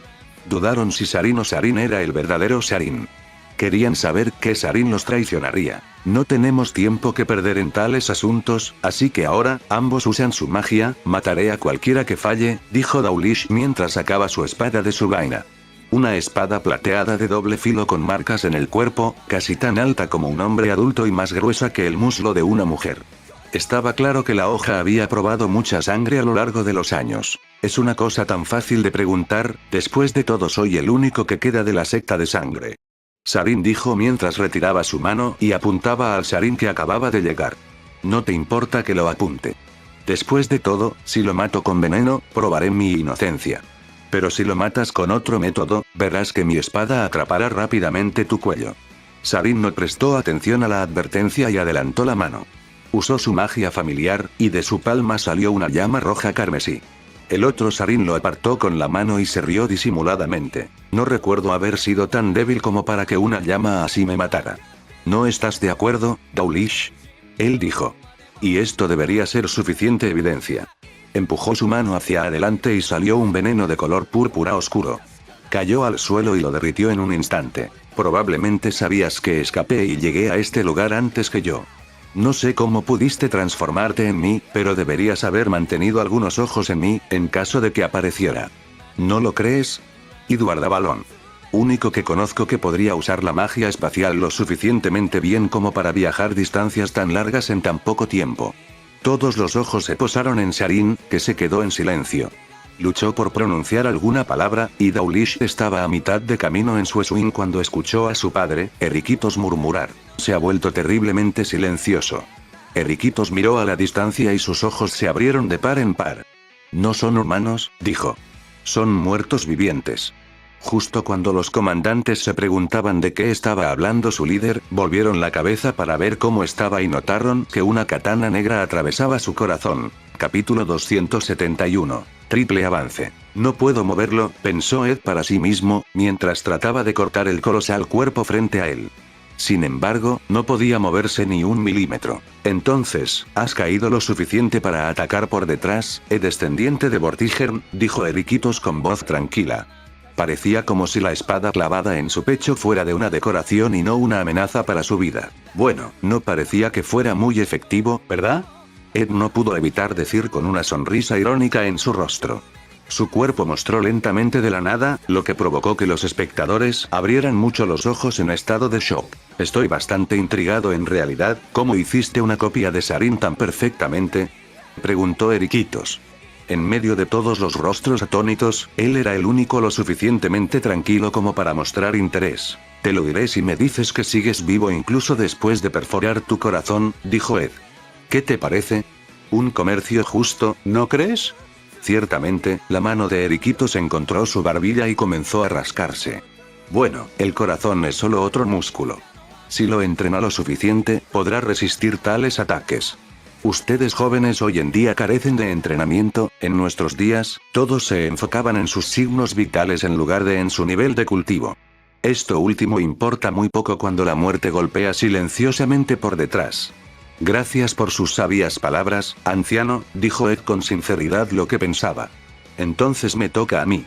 Dudaron si Sarin o Sarin era el verdadero Sarin. Querían saber qué Sarin los traicionaría. No tenemos tiempo que perder en tales asuntos, así que ahora, ambos usan su magia, mataré a cualquiera que falle, dijo Dawlish mientras sacaba su espada de su vaina. Una espada plateada de doble filo con marcas en el cuerpo, casi tan alta como un hombre adulto y más gruesa que el muslo de una mujer. Estaba claro que la hoja había probado mucha sangre a lo largo de los años. Es una cosa tan fácil de preguntar, después de todo soy el único que queda de la secta de sangre. Sarin dijo mientras retiraba su mano y apuntaba al Sarin que acababa de llegar. No te importa que lo apunte. Después de todo, si lo mato con veneno, probaré mi inocencia. Pero si lo matas con otro método, verás que mi espada atrapará rápidamente tu cuello. Sarin no prestó atención a la advertencia y adelantó la mano. Usó su magia familiar, y de su palma salió una llama roja carmesí. El otro Sarin lo apartó con la mano y se rió disimuladamente. No recuerdo haber sido tan débil como para que una llama así me matara. ¿No estás de acuerdo, Dawlish?, él dijo. Y esto debería ser suficiente evidencia. Empujó su mano hacia adelante y salió un veneno de color púrpura oscuro. Cayó al suelo y lo derritió en un instante. Probablemente sabías que escapé y llegué a este lugar antes que yo. No sé cómo pudiste transformarte en mí, pero deberías haber mantenido algunos ojos en mí, en caso de que apareciera. ¿No lo crees? Edward Avalon. Único que conozco que podría usar la magia espacial lo suficientemente bien como para viajar distancias tan largas en tan poco tiempo. Todos los ojos se posaron en Sarin, que se quedó en silencio. Luchó por pronunciar alguna palabra, y Dawlish estaba a mitad de camino en su swing cuando escuchó a su padre, Eriquitos, murmurar. Se ha vuelto terriblemente silencioso. Eriquitos miró a la distancia y sus ojos se abrieron de par en par. No son humanos, dijo. Son muertos vivientes. Justo cuando los comandantes se preguntaban de qué estaba hablando su líder, volvieron la cabeza para ver cómo estaba y notaron que una katana negra atravesaba su corazón. Capítulo 271. triple avance. No puedo moverlo, pensó Ed para sí mismo, mientras trataba de cortar el colosal cuerpo frente a él. Sin embargo, no podía moverse ni un milímetro. Entonces, ¿has caído lo suficiente para atacar por detrás, descendiente de Vortigern?, dijo Eriquitos con voz tranquila. Parecía como si la espada clavada en su pecho fuera de una decoración y no una amenaza para su vida. Bueno, no parecía que fuera muy efectivo, ¿verdad? Ed no pudo evitar decir con una sonrisa irónica en su rostro. Su cuerpo mostró lentamente de la nada, lo que provocó que los espectadores abrieran mucho los ojos en estado de shock. Estoy bastante intrigado en realidad, ¿cómo hiciste una copia de Sarin tan perfectamente?, preguntó Eriquitos. En medio de todos los rostros atónitos, él era el único lo suficientemente tranquilo como para mostrar interés. Te lo diré si me dices que sigues vivo incluso después de perforar tu corazón, dijo Ed. ¿Qué te parece? Un comercio justo, ¿no crees? Ciertamente, la mano de Eriquitos encontró su barbilla y comenzó a rascarse. Bueno, el corazón es solo otro músculo. Si lo entrena lo suficiente, podrá resistir tales ataques. Ustedes jóvenes hoy en día carecen de entrenamiento, en nuestros días, todos se enfocaban en sus signos vitales en lugar de en su nivel de cultivo. Esto último importa muy poco cuando la muerte golpea silenciosamente por detrás. Gracias por sus sabias palabras, anciano, dijo Ed con sinceridad lo que pensaba. Entonces me toca a mí.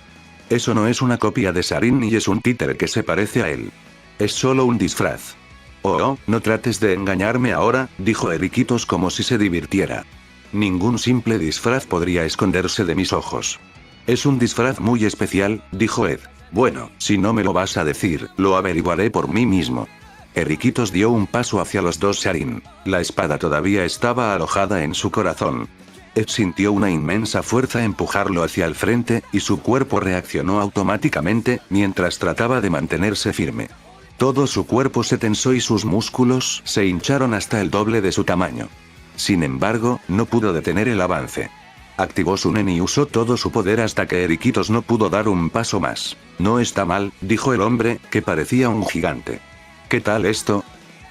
Eso no es una copia de Sarin ni es un títere que se parece a él. Es solo un disfraz. Oh, no trates de engañarme ahora, dijo Eriquitos como si se divirtiera. Ningún simple disfraz podría esconderse de mis ojos. Es un disfraz muy especial, dijo Ed. Bueno, si no me lo vas a decir, lo averiguaré por mí mismo. Eriquitos dio un paso hacia los dos Sarin. La espada todavía estaba alojada en su corazón. Ed sintió una inmensa fuerza empujarlo hacia el frente, y su cuerpo reaccionó automáticamente, mientras trataba de mantenerse firme. Todo su cuerpo se tensó y sus músculos se hincharon hasta el doble de su tamaño. Sin embargo, no pudo detener el avance. Activó su nen y usó todo su poder hasta que Eriquitos no pudo dar un paso más. No está mal, dijo el hombre, que parecía un gigante. ¿Qué tal esto?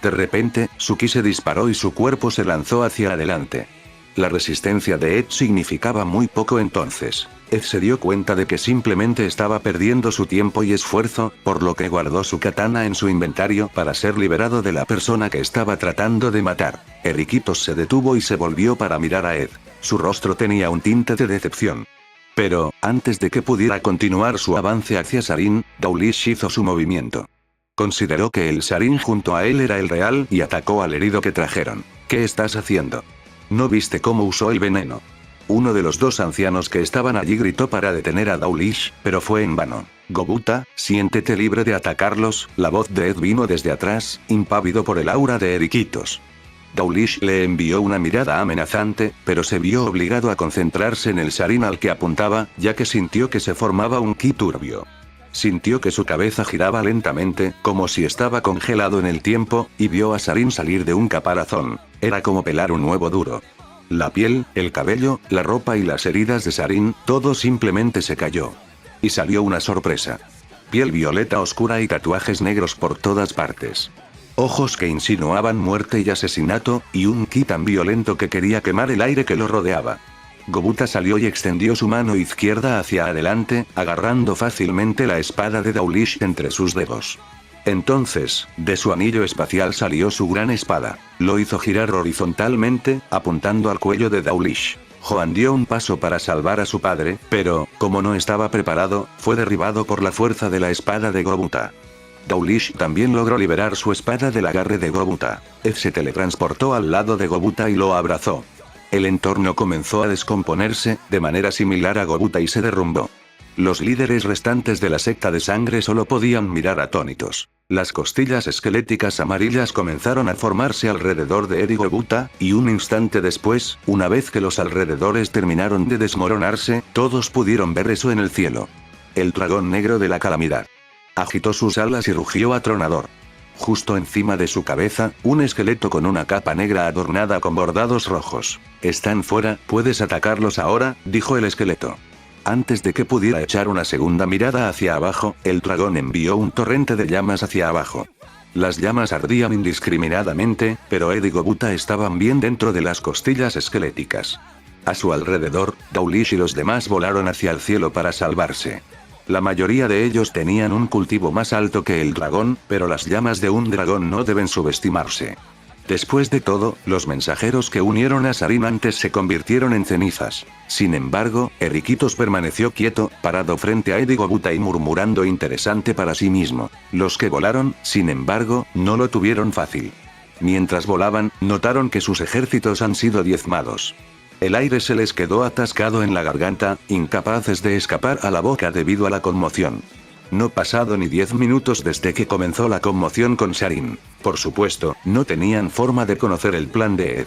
De repente, su ki se disparó y su cuerpo se lanzó hacia adelante. La resistencia de Ed significaba muy poco entonces. Ed se dio cuenta de que simplemente estaba perdiendo su tiempo y esfuerzo, por lo que guardó su katana en su inventario para ser liberado de la persona que estaba tratando de matar. Eriquitos se detuvo y se volvió para mirar a Ed. Su rostro tenía un tinte de decepción. Pero, antes de que pudiera continuar su avance hacia Sarin, Dawlish hizo su movimiento. Consideró que el Sarin junto a él era el real y atacó al herido que trajeron. ¿Qué estás haciendo? ¿No viste cómo usó el veneno? Uno de los dos ancianos que estaban allí gritó para detener a Dawlish, pero fue en vano. Gobuta, siéntete libre de atacarlos, la voz de Ed vino desde atrás, impávido por el aura de Eriquitos. Dawlish le envió una mirada amenazante, pero se vio obligado a concentrarse en el Sarin al que apuntaba, ya que sintió que se formaba un ki turbio. Sintió que su cabeza giraba lentamente, como si estaba congelado en el tiempo, y vio a Sarin salir de un caparazón. Era como pelar un huevo duro. La piel, el cabello, la ropa y las heridas de Sarin, todo simplemente se cayó. Y salió una sorpresa. Piel violeta oscura y tatuajes negros por todas partes. Ojos que insinuaban muerte y asesinato, y un ki tan violento que quería quemar el aire que lo rodeaba. Gobuta salió y extendió su mano izquierda hacia adelante, agarrando fácilmente la espada de Dawlish entre sus dedos. Entonces, de su anillo espacial salió su gran espada. Lo hizo girar horizontalmente, apuntando al cuello de Dawlish. Joan dio un paso para salvar a su padre, pero, como no estaba preparado, fue derribado por la fuerza de la espada de Gobuta. Dawlish también logró liberar su espada del agarre de Gobuta. Ed se teletransportó al lado de Gobuta y lo abrazó. El entorno comenzó a descomponerse, de manera similar a Gobuta y se derrumbó. Los líderes restantes de la secta de sangre solo podían mirar atónitos. Las costillas esqueléticas amarillas comenzaron a formarse alrededor de Ed y Gobuta, y un instante después, una vez que los alrededores terminaron de desmoronarse, todos pudieron ver eso en el cielo. El dragón negro de la calamidad. Agitó sus alas y rugió atronador. Justo encima de su cabeza, un esqueleto con una capa negra adornada con bordados rojos. «Están fuera, puedes atacarlos ahora», dijo el esqueleto. Antes de que pudiera echar una segunda mirada hacia abajo, el dragón envió un torrente de llamas hacia abajo. Las llamas ardían indiscriminadamente, pero Ed y Gobuta estaban bien dentro de las costillas esqueléticas. A su alrededor, Dawlish y los demás volaron hacia el cielo para salvarse. La mayoría de ellos tenían un cultivo más alto que el dragón, pero las llamas de un dragón no deben subestimarse. Después de todo, los mensajeros que unieron a Sarin antes se convirtieron en cenizas. Sin embargo, Eriquitos permaneció quieto, parado frente a Ed y Gobuta y murmurando interesante para sí mismo. Los que volaron, sin embargo, no lo tuvieron fácil. Mientras volaban, notaron que sus ejércitos han sido diezmados. El aire se les quedó atascado en la garganta, incapaces de escapar a la boca debido a la conmoción. No pasado ni 10 minutos desde que comenzó la conmoción con Sarin. Por supuesto, no tenían forma de conocer el plan de Ed.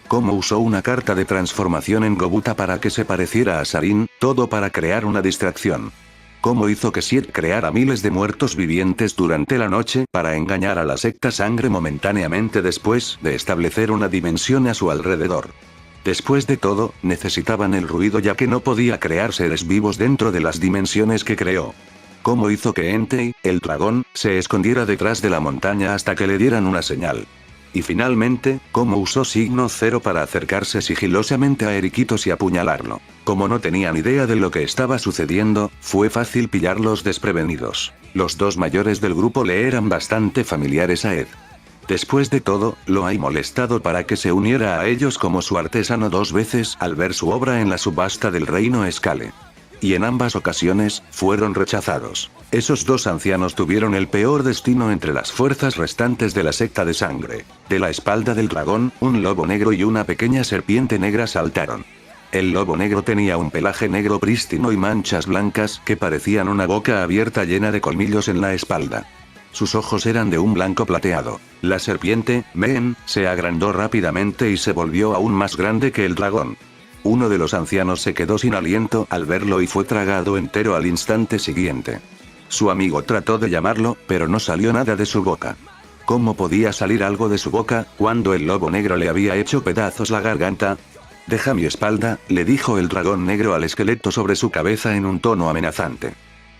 Cómo usó una carta de transformación en Gobuta para que se pareciera a Sarin, todo para crear una distracción. Cómo hizo que Siet creara miles de muertos vivientes durante la noche para engañar a la secta sangre momentáneamente después de establecer una dimensión a su alrededor. Después de todo, necesitaban el ruido ya que no podía crear seres vivos dentro de las dimensiones que creó. Cómo hizo que Entei, el dragón, se escondiera detrás de la montaña hasta que le dieran una señal. Y finalmente, cómo usó Signo Cero para acercarse sigilosamente a Eriquitos y apuñalarlo. Como no tenían idea de lo que estaba sucediendo, fue fácil pillarlos desprevenidos. Los dos mayores del grupo le eran bastante familiares a Ed. Después de todo, lo hay molestado para que se uniera a ellos como su artesano 2 veces al ver su obra en la subasta del reino Scale. Y en ambas ocasiones, fueron rechazados. Esos dos ancianos tuvieron el peor destino entre las fuerzas restantes de la secta de sangre. De la espalda del dragón, un lobo negro y una pequeña serpiente negra saltaron. El lobo negro tenía un pelaje negro prístino y manchas blancas que parecían una boca abierta llena de colmillos en la espalda. Sus ojos eran de un blanco plateado. La serpiente, Men, se agrandó rápidamente y se volvió aún más grande que el dragón. Uno de los ancianos se quedó sin aliento al verlo y fue tragado entero al instante siguiente. Su amigo trató de llamarlo, pero no salió nada de su boca. ¿Cómo podía salir algo de su boca, cuando el lobo negro le había hecho pedazos la garganta? «Deja mi espalda», le dijo el dragón negro al esqueleto sobre su cabeza en un tono amenazante.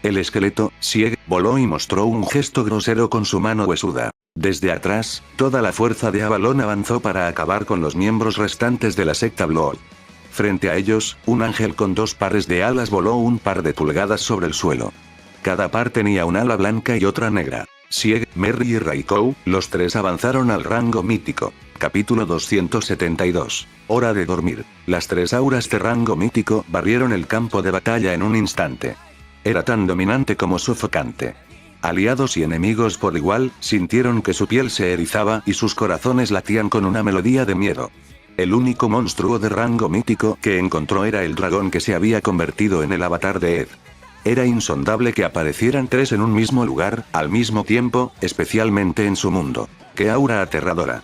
El esqueleto, Sieg, voló y mostró un gesto grosero con su mano huesuda. Desde atrás, toda la fuerza de Avalon avanzó para acabar con los miembros restantes de la secta Blood. Frente a ellos, un ángel con 2 pares de alas voló un par de pulgadas sobre el suelo. Cada par tenía un ala blanca y otra negra. Sieg, Merry y Raikou, los 3 avanzaron al rango mítico. Capítulo 272. Hora de dormir. Las 3 auras de rango mítico barrieron el campo de batalla en un instante. Era tan dominante como sofocante. Aliados y enemigos por igual, sintieron que su piel se erizaba y sus corazones latían con una melodía de miedo. El único monstruo de rango mítico que encontró era el dragón que se había convertido en el avatar de Ed. Era insondable que aparecieran 3 en un mismo lugar, al mismo tiempo, especialmente en su mundo. ¡Qué aura aterradora!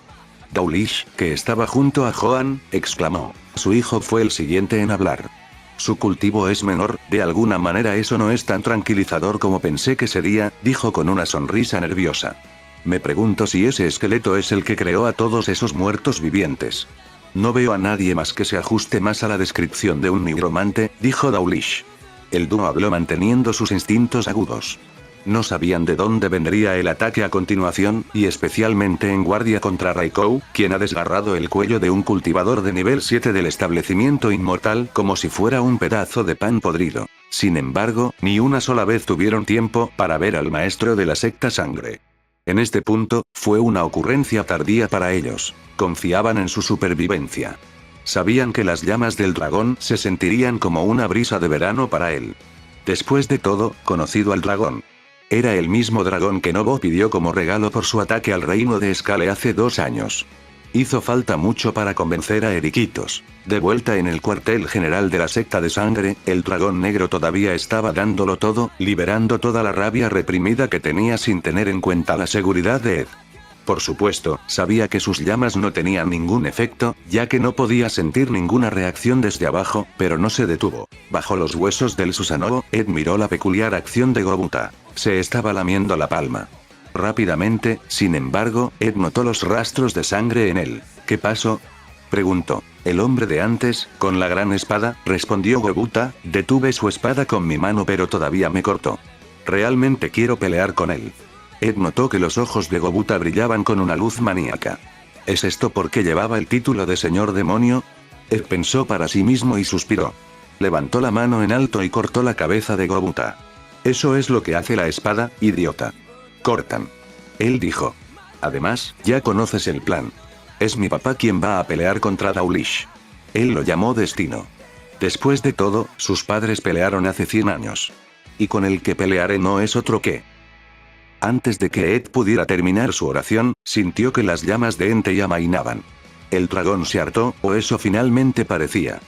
Dawlish, que estaba junto a Joan, exclamó. Su hijo fue el siguiente en hablar. Su cultivo es menor, de alguna manera eso no es tan tranquilizador como pensé que sería, dijo con una sonrisa nerviosa. Me pregunto si ese esqueleto es el que creó a todos esos muertos vivientes. No veo a nadie más que se ajuste más a la descripción de un nigromante, dijo Dawlish. El dúo habló manteniendo sus instintos agudos. No sabían de dónde vendría el ataque a continuación, y especialmente en guardia contra Raikou, quien ha desgarrado el cuello de un cultivador de nivel 7 del establecimiento inmortal como si fuera un pedazo de pan podrido. Sin embargo, ni una sola vez tuvieron tiempo para ver al maestro de la secta sangre. En este punto, fue una ocurrencia tardía para ellos. Confiaban en su supervivencia. Sabían que las llamas del dragón se sentirían como una brisa de verano para él. Después de todo, conocido al dragón. Era el mismo dragón que Nobo pidió como regalo por su ataque al reino de Scale hace 2 años. Hizo falta mucho para convencer a Eriquitos. De vuelta en el cuartel general de la secta de sangre, el dragón negro todavía estaba dándolo todo, liberando toda la rabia reprimida que tenía sin tener en cuenta la seguridad de Ed. Por supuesto, sabía que sus llamas no tenían ningún efecto, ya que no podía sentir ninguna reacción desde abajo, pero no se detuvo. Bajo los huesos del Susanoo, Ed miró la peculiar acción de Gobuta. Se estaba lamiendo la palma. Rápidamente, sin embargo, Ed notó los rastros de sangre en él. ¿Qué pasó?, preguntó. El hombre de antes, con la gran espada, respondió Gobuta. Detuve su espada con mi mano pero todavía me cortó. Realmente quiero pelear con él. Ed notó que los ojos de Gobuta brillaban con una luz maníaca. ¿Es esto porque llevaba el título de señor demonio? Ed pensó para sí mismo y suspiró. Levantó la mano en alto y cortó la cabeza de Gobuta. Eso es lo que hace la espada, idiota. Cortan. Él dijo. Además, ya conoces el plan. Es mi papá quien va a pelear contra Dawlish. Él lo llamó destino. Después de todo, sus padres pelearon hace 100 años. Y con el que pelearé no es otro que... Antes de que Ed pudiera terminar su oración, sintió que las llamas de Entei amainaban. El dragón se hartó, o eso finalmente parecía.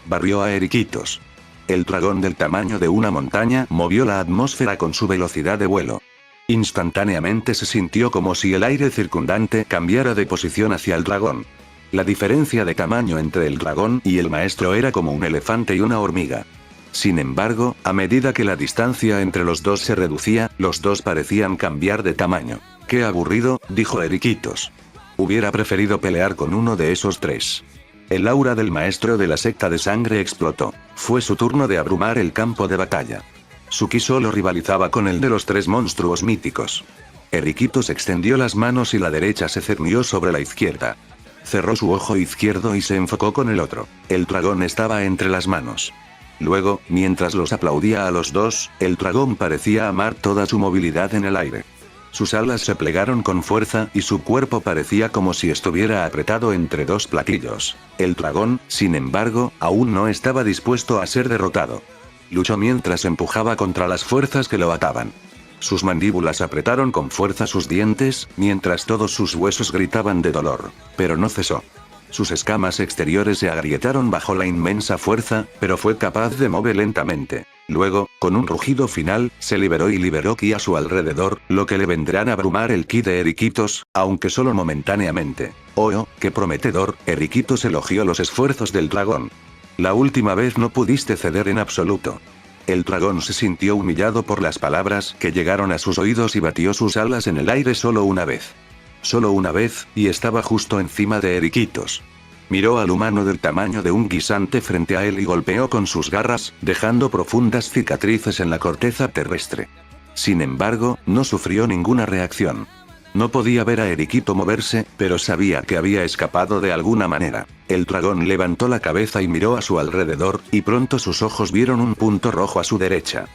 Barrió a Eriquitos. El dragón del tamaño de una montaña movió la atmósfera con su velocidad de vuelo. Instantáneamente se sintió como si el aire circundante cambiara de posición hacia el dragón. La diferencia de tamaño entre el dragón y el maestro era como un elefante y una hormiga. Sin embargo, a medida que la distancia entre los dos se reducía, los dos parecían cambiar de tamaño. «Qué aburrido», dijo Eriquitos. Hubiera preferido pelear con uno de esos tres. El aura del maestro de la secta de sangre explotó. Fue su turno de abrumar el campo de batalla. Su ki solo rivalizaba con el de los tres monstruos míticos. Eriquitos extendió las manos y la derecha se cernió sobre la izquierda. Cerró su ojo izquierdo y se enfocó con el otro. El dragón estaba entre las manos. Luego, mientras los aplaudía a los dos, el dragón parecía amar toda su movilidad en el aire. Sus alas se plegaron con fuerza y su cuerpo parecía como si estuviera apretado entre dos platillos. El dragón, sin embargo, aún no estaba dispuesto a ser derrotado. Luchó mientras empujaba contra las fuerzas que lo ataban. Sus mandíbulas apretaron con fuerza sus dientes, mientras todos sus huesos gritaban de dolor. Pero no cesó. Sus escamas exteriores se agrietaron bajo la inmensa fuerza, pero fue capaz de mover lentamente. Luego, con un rugido final, se liberó y liberó ki a su alrededor, lo que le vendrán a abrumar el ki de Eriquitos, aunque solo momentáneamente. «Oh, qué prometedor», Eriquitos elogió los esfuerzos del dragón. «La última vez no pudiste ceder en absoluto». El dragón se sintió humillado por las palabras que llegaron a sus oídos y batió sus alas en el aire solo una vez. Solo una vez, y estaba justo encima de Eriquitos. Miró al humano del tamaño de un guisante frente a él y golpeó con sus garras, dejando profundas cicatrices en la corteza terrestre. Sin embargo, no sufrió ninguna reacción. No podía ver a Eriquito moverse, pero sabía que había escapado de alguna manera. El dragón levantó la cabeza y miró a su alrededor, y pronto sus ojos vieron un punto rojo a su derecha.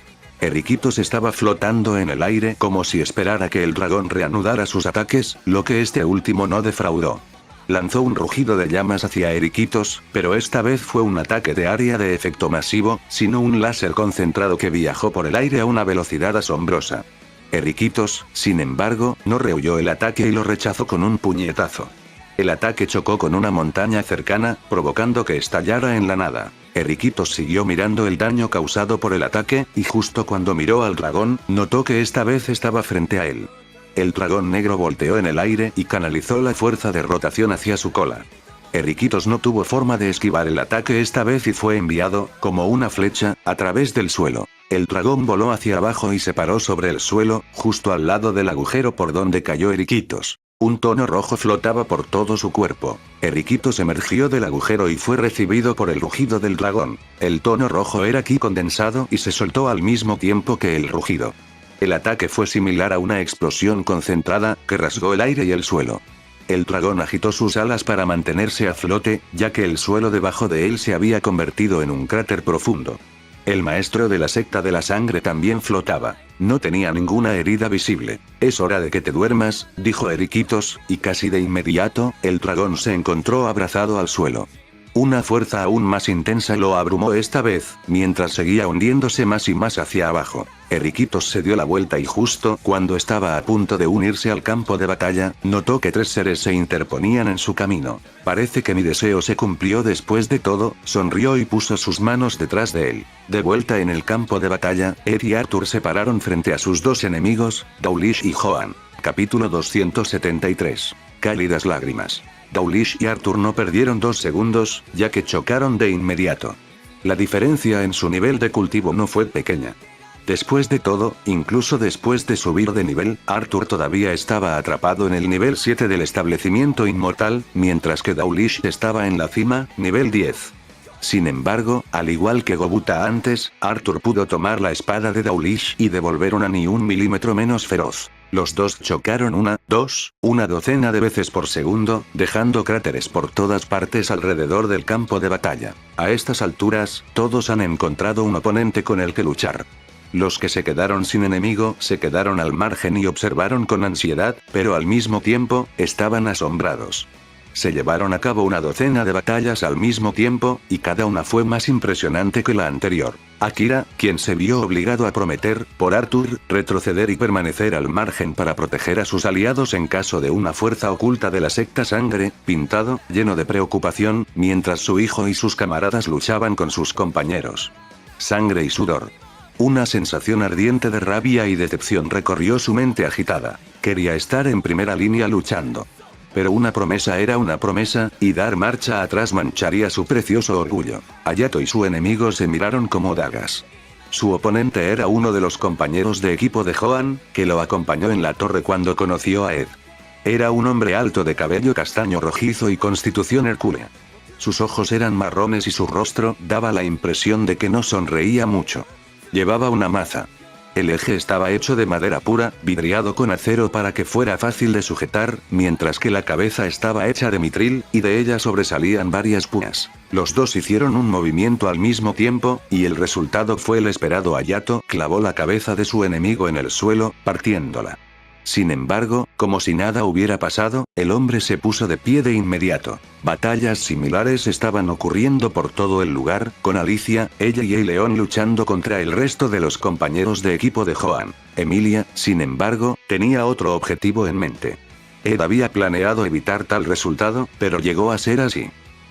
Eriquitos estaba flotando en el aire como si esperara que el dragón reanudara sus ataques, lo que este último no defraudó. Lanzó un rugido de llamas hacia Eriquitos, pero esta vez fue un ataque de área de efecto masivo, sino un láser concentrado que viajó por el aire a una velocidad asombrosa. Eriquitos, sin embargo, no rehuyó el ataque y lo rechazó con un puñetazo. El ataque chocó con una montaña cercana, provocando que estallara en la nada. Eriquitos siguió mirando el daño causado por el ataque, y justo cuando miró al dragón, notó que esta vez estaba frente a él. El dragón negro volteó en el aire y canalizó la fuerza de rotación hacia su cola. Eriquitos no tuvo forma de esquivar el ataque esta vez y fue enviado, como una flecha, a través del suelo. El dragón voló hacia abajo y se paró sobre el suelo, justo al lado del agujero por donde cayó Eriquitos. Un tono rojo flotaba por todo su cuerpo. Eriquitos emergió del agujero y fue recibido por el rugido del dragón. El tono rojo era ki condensado y se soltó al mismo tiempo que el rugido. El ataque fue similar a una explosión concentrada, que rasgó el aire y el suelo. El dragón agitó sus alas para mantenerse a flote, ya que el suelo debajo de él se había convertido en un cráter profundo. El maestro de la secta de la sangre también flotaba. No tenía ninguna herida visible. «Es hora de que te duermas», dijo Eriquitos, y casi de inmediato, el dragón se encontró abrazado al suelo. Una fuerza aún más intensa lo abrumó esta vez, mientras seguía hundiéndose más y más hacia abajo. Eriquitos se dio la vuelta y justo cuando estaba a punto de unirse al campo de batalla, notó que tres seres se interponían en su camino. «Parece que mi deseo se cumplió después de todo», sonrió y puso sus manos detrás de él. De vuelta en el campo de batalla, Ed y Arthur se pararon frente a sus dos enemigos, Dawlish y Joan. Capítulo 273. Cálidas lágrimas. Dawlish y Arthur no perdieron 2 segundos, ya que chocaron de inmediato. La diferencia en su nivel de cultivo no fue pequeña. Después de todo, incluso después de subir de nivel, Arthur todavía estaba atrapado en el nivel 7 del establecimiento inmortal, mientras que Dawlish estaba en la cima, nivel 10. Sin embargo, al igual que Gobuta antes, Arthur pudo tomar la espada de Dawlish y devolver una ni un milímetro menos feroz. Los dos chocaron una docena de veces por segundo, dejando cráteres por todas partes alrededor del campo de batalla. A estas alturas, todos han encontrado un oponente con el que luchar. Los que se quedaron sin enemigo se quedaron al margen y observaron con ansiedad, pero al mismo tiempo, estaban asombrados. Se llevaron a cabo una docena de batallas al mismo tiempo, y cada una fue más impresionante que la anterior. Akira, quien se vio obligado a prometer, por Arthur, retroceder y permanecer al margen para proteger a sus aliados en caso de una fuerza oculta de la secta Sangre, pintado, lleno de preocupación, mientras su hijo y sus camaradas luchaban con sus compañeros. Sangre y sudor. Una sensación ardiente de rabia y decepción recorrió su mente agitada. Quería estar en primera línea luchando. Pero una promesa era una promesa, y dar marcha atrás mancharía su precioso orgullo. Hayato y su enemigo se miraron como dagas. Su oponente era uno de los compañeros de equipo de Joan, que lo acompañó en la torre cuando conoció a Ed. Era un hombre alto de cabello castaño rojizo y constitución hercúlea. Sus ojos eran marrones y su rostro daba la impresión de que no sonreía mucho. Llevaba una maza. El eje estaba hecho de madera pura, vidriado con acero para que fuera fácil de sujetar, mientras que la cabeza estaba hecha de mitril, y de ella sobresalían varias púas. Los dos hicieron un movimiento al mismo tiempo, y el resultado fue el esperado. Hayato clavó la cabeza de su enemigo en el suelo, partiéndola. Sin embargo, como si nada hubiera pasado, el hombre se puso de pie de inmediato. Batallas similares estaban ocurriendo por todo el lugar, con Alicia, ella y el león luchando contra el resto de los compañeros de equipo de Joan. Emilia, sin embargo, tenía otro objetivo en mente. Ed había planeado evitar tal resultado, pero llegó a ser así.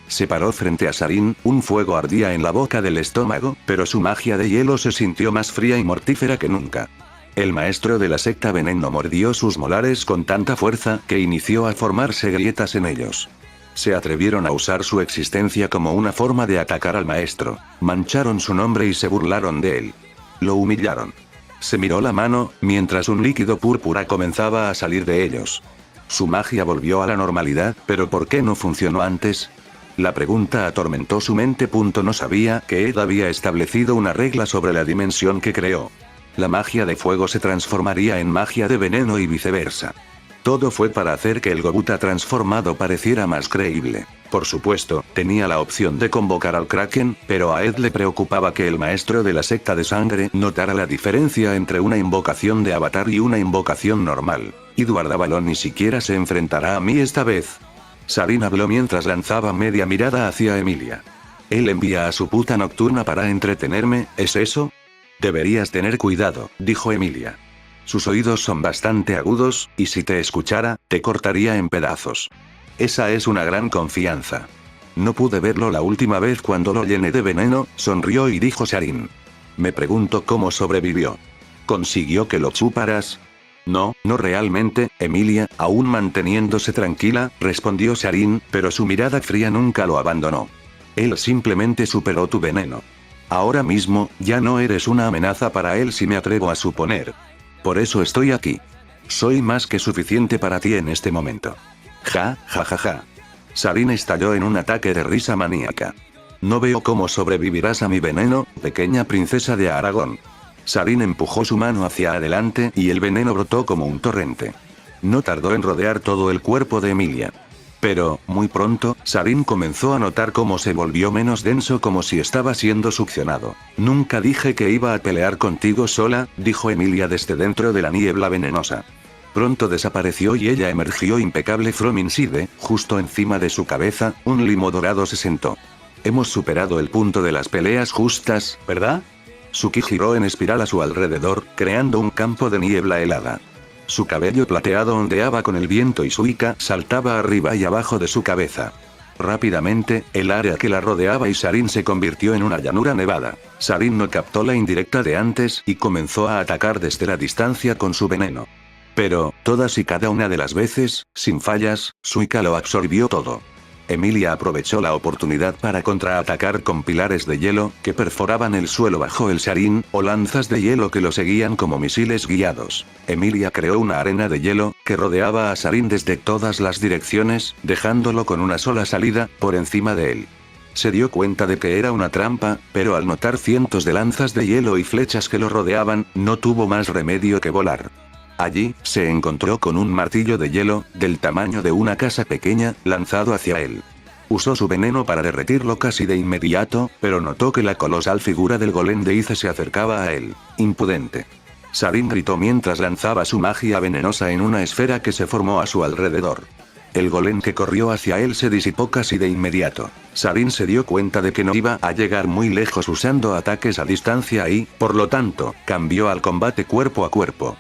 Se paró frente a Sarin, un fuego ardía en la boca del estómago, pero su magia de hielo se sintió más fría y mortífera que nunca. El maestro de la secta Veneno mordió sus molares con tanta fuerza que inició a formarse grietas en ellos. Se atrevieron a usar su existencia como una forma de atacar al maestro, mancharon su nombre y se burlaron de él. Lo humillaron. Se miró la mano, mientras un líquido púrpura comenzaba a salir de ellos. Su magia volvió a la normalidad, pero ¿por qué no funcionó antes? La pregunta atormentó su mente. No sabía que Ed había establecido una regla sobre la dimensión que creó. La magia de fuego se transformaría en magia de veneno y viceversa. Todo fue para hacer que el Gobuta transformado pareciera más creíble. Por supuesto, tenía la opción de convocar al Kraken, pero a Ed le preocupaba que el maestro de la secta de sangre notara la diferencia entre una invocación de avatar y una invocación normal. Edward Avalon ni siquiera se enfrentará a mí esta vez. Sarin habló mientras lanzaba media mirada hacia Emilia. Él envía a su puta nocturna para entretenerme, ¿es eso? Deberías tener cuidado, dijo Emilia. Sus oídos son bastante agudos, y si te escuchara, te cortaría en pedazos. Esa es una gran confianza. No pude verlo la última vez cuando lo llené de veneno, sonrió y dijo Sarin. Me pregunto cómo sobrevivió. ¿Consiguió que lo chuparas? No, no realmente, Emilia, aún manteniéndose tranquila, respondió Sarin, pero su mirada fría nunca lo abandonó. Él simplemente superó tu veneno. Ahora mismo, ya no eres una amenaza para él si me atrevo a suponer. Por eso estoy aquí. Soy más que suficiente para ti en este momento. Ja, ja, ja, ja. Sarin estalló en un ataque de risa maníaca. No veo cómo sobrevivirás a mi veneno, pequeña princesa de Aragón. Sarin empujó su mano hacia adelante y el veneno brotó como un torrente. No tardó en rodear todo el cuerpo de Emilia. Pero, muy pronto, Sarin comenzó a notar cómo se volvió menos denso, como si estaba siendo succionado. Nunca dije que iba a pelear contigo sola, dijo Emilia desde dentro de la niebla venenosa. Pronto desapareció y ella emergió impecable from inside, justo encima de su cabeza, un limo dorado se sentó. Hemos superado el punto de las peleas justas, ¿verdad? Suki giró en espiral a su alrededor, creando un campo de niebla helada. Su cabello plateado ondeaba con el viento y su Ika saltaba arriba y abajo de su cabeza. Rápidamente, el área que la rodeaba y Sarin se convirtió en una llanura nevada. Sarin no captó la indirecta de antes y comenzó a atacar desde la distancia con su veneno. Pero, todas y cada una de las veces, sin fallas, su Ika lo absorbió todo. Emilia aprovechó la oportunidad para contraatacar con pilares de hielo, que perforaban el suelo bajo el Sarin, o lanzas de hielo que lo seguían como misiles guiados. Emilia creó una arena de hielo, que rodeaba a Sarin desde todas las direcciones, dejándolo con una sola salida, por encima de él. Se dio cuenta de que era una trampa, pero al notar cientos de lanzas de hielo y flechas que lo rodeaban, no tuvo más remedio que volar. Allí, se encontró con un martillo de hielo, del tamaño de una casa pequeña, lanzado hacia él. Usó su veneno para derretirlo casi de inmediato, pero notó que la colosal figura del golem de Ice se acercaba a él. Impudente. Sarin gritó mientras lanzaba su magia venenosa en una esfera que se formó a su alrededor. El golem que corrió hacia él se disipó casi de inmediato. Sarin se dio cuenta de que no iba a llegar muy lejos usando ataques a distancia y, por lo tanto, cambió al combate cuerpo a cuerpo.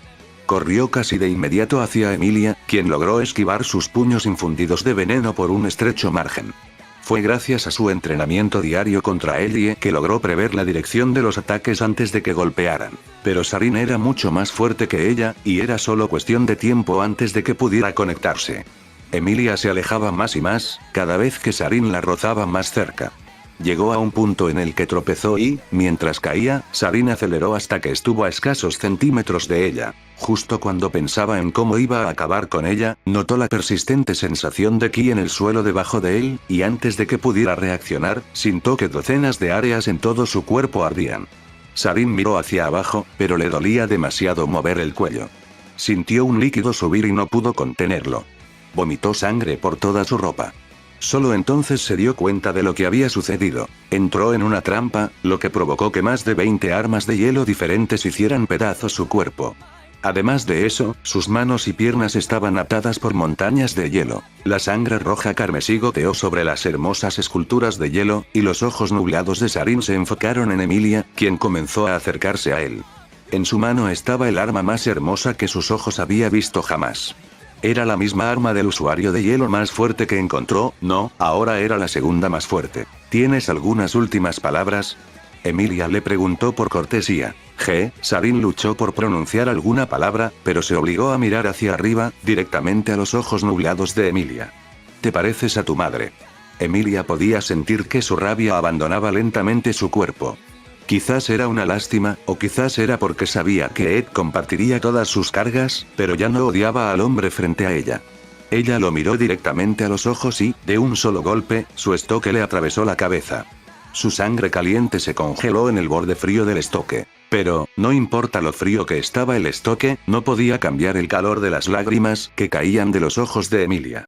Corrió casi de inmediato hacia Emilia, quien logró esquivar sus puños infundidos de veneno por un estrecho margen. Fue gracias a su entrenamiento diario contra Ellie que logró prever la dirección de los ataques antes de que golpearan. Pero Sarin era mucho más fuerte que ella, y era solo cuestión de tiempo antes de que pudiera conectarse. Emilia se alejaba más y más, cada vez que Sarin la rozaba más cerca. Llegó a un punto en el que tropezó y, mientras caía, Sarin aceleró hasta que estuvo a escasos centímetros de ella. Justo cuando pensaba en cómo iba a acabar con ella, notó la persistente sensación de ki en el suelo debajo de él, y antes de que pudiera reaccionar, sintió que docenas de áreas en todo su cuerpo ardían. Sarin miró hacia abajo, pero le dolía demasiado mover el cuello. Sintió un líquido subir y no pudo contenerlo. Vomitó sangre por toda su ropa. Solo entonces se dio cuenta de lo que había sucedido. Entró en una trampa, lo que provocó que más de 20 armas de hielo diferentes hicieran pedazos su cuerpo. Además de eso, sus manos y piernas estaban atadas por montañas de hielo. La sangre roja carmesí goteó sobre las hermosas esculturas de hielo, y los ojos nublados de Sarin se enfocaron en Emilia, quien comenzó a acercarse a él. En su mano estaba el arma más hermosa que sus ojos había visto jamás. Era la misma arma del usuario de hielo más fuerte que encontró, no, ahora era la segunda más fuerte. ¿Tienes algunas últimas palabras? Emilia le preguntó por cortesía. Sarin luchó por pronunciar alguna palabra, pero se obligó a mirar hacia arriba, directamente a los ojos nublados de Emilia. ¿Te pareces a tu madre? Emilia podía sentir que su rabia abandonaba lentamente su cuerpo. Quizás era una lástima, o quizás era porque sabía que Ed compartiría todas sus cargas, pero ya no odiaba al hombre frente a ella. Ella lo miró directamente a los ojos y, de un solo golpe, su estoque le atravesó la cabeza. Su sangre caliente se congeló en el borde frío del estoque. Pero, no importa lo frío que estaba el estoque, no podía cambiar el calor de las lágrimas que caían de los ojos de Emilia.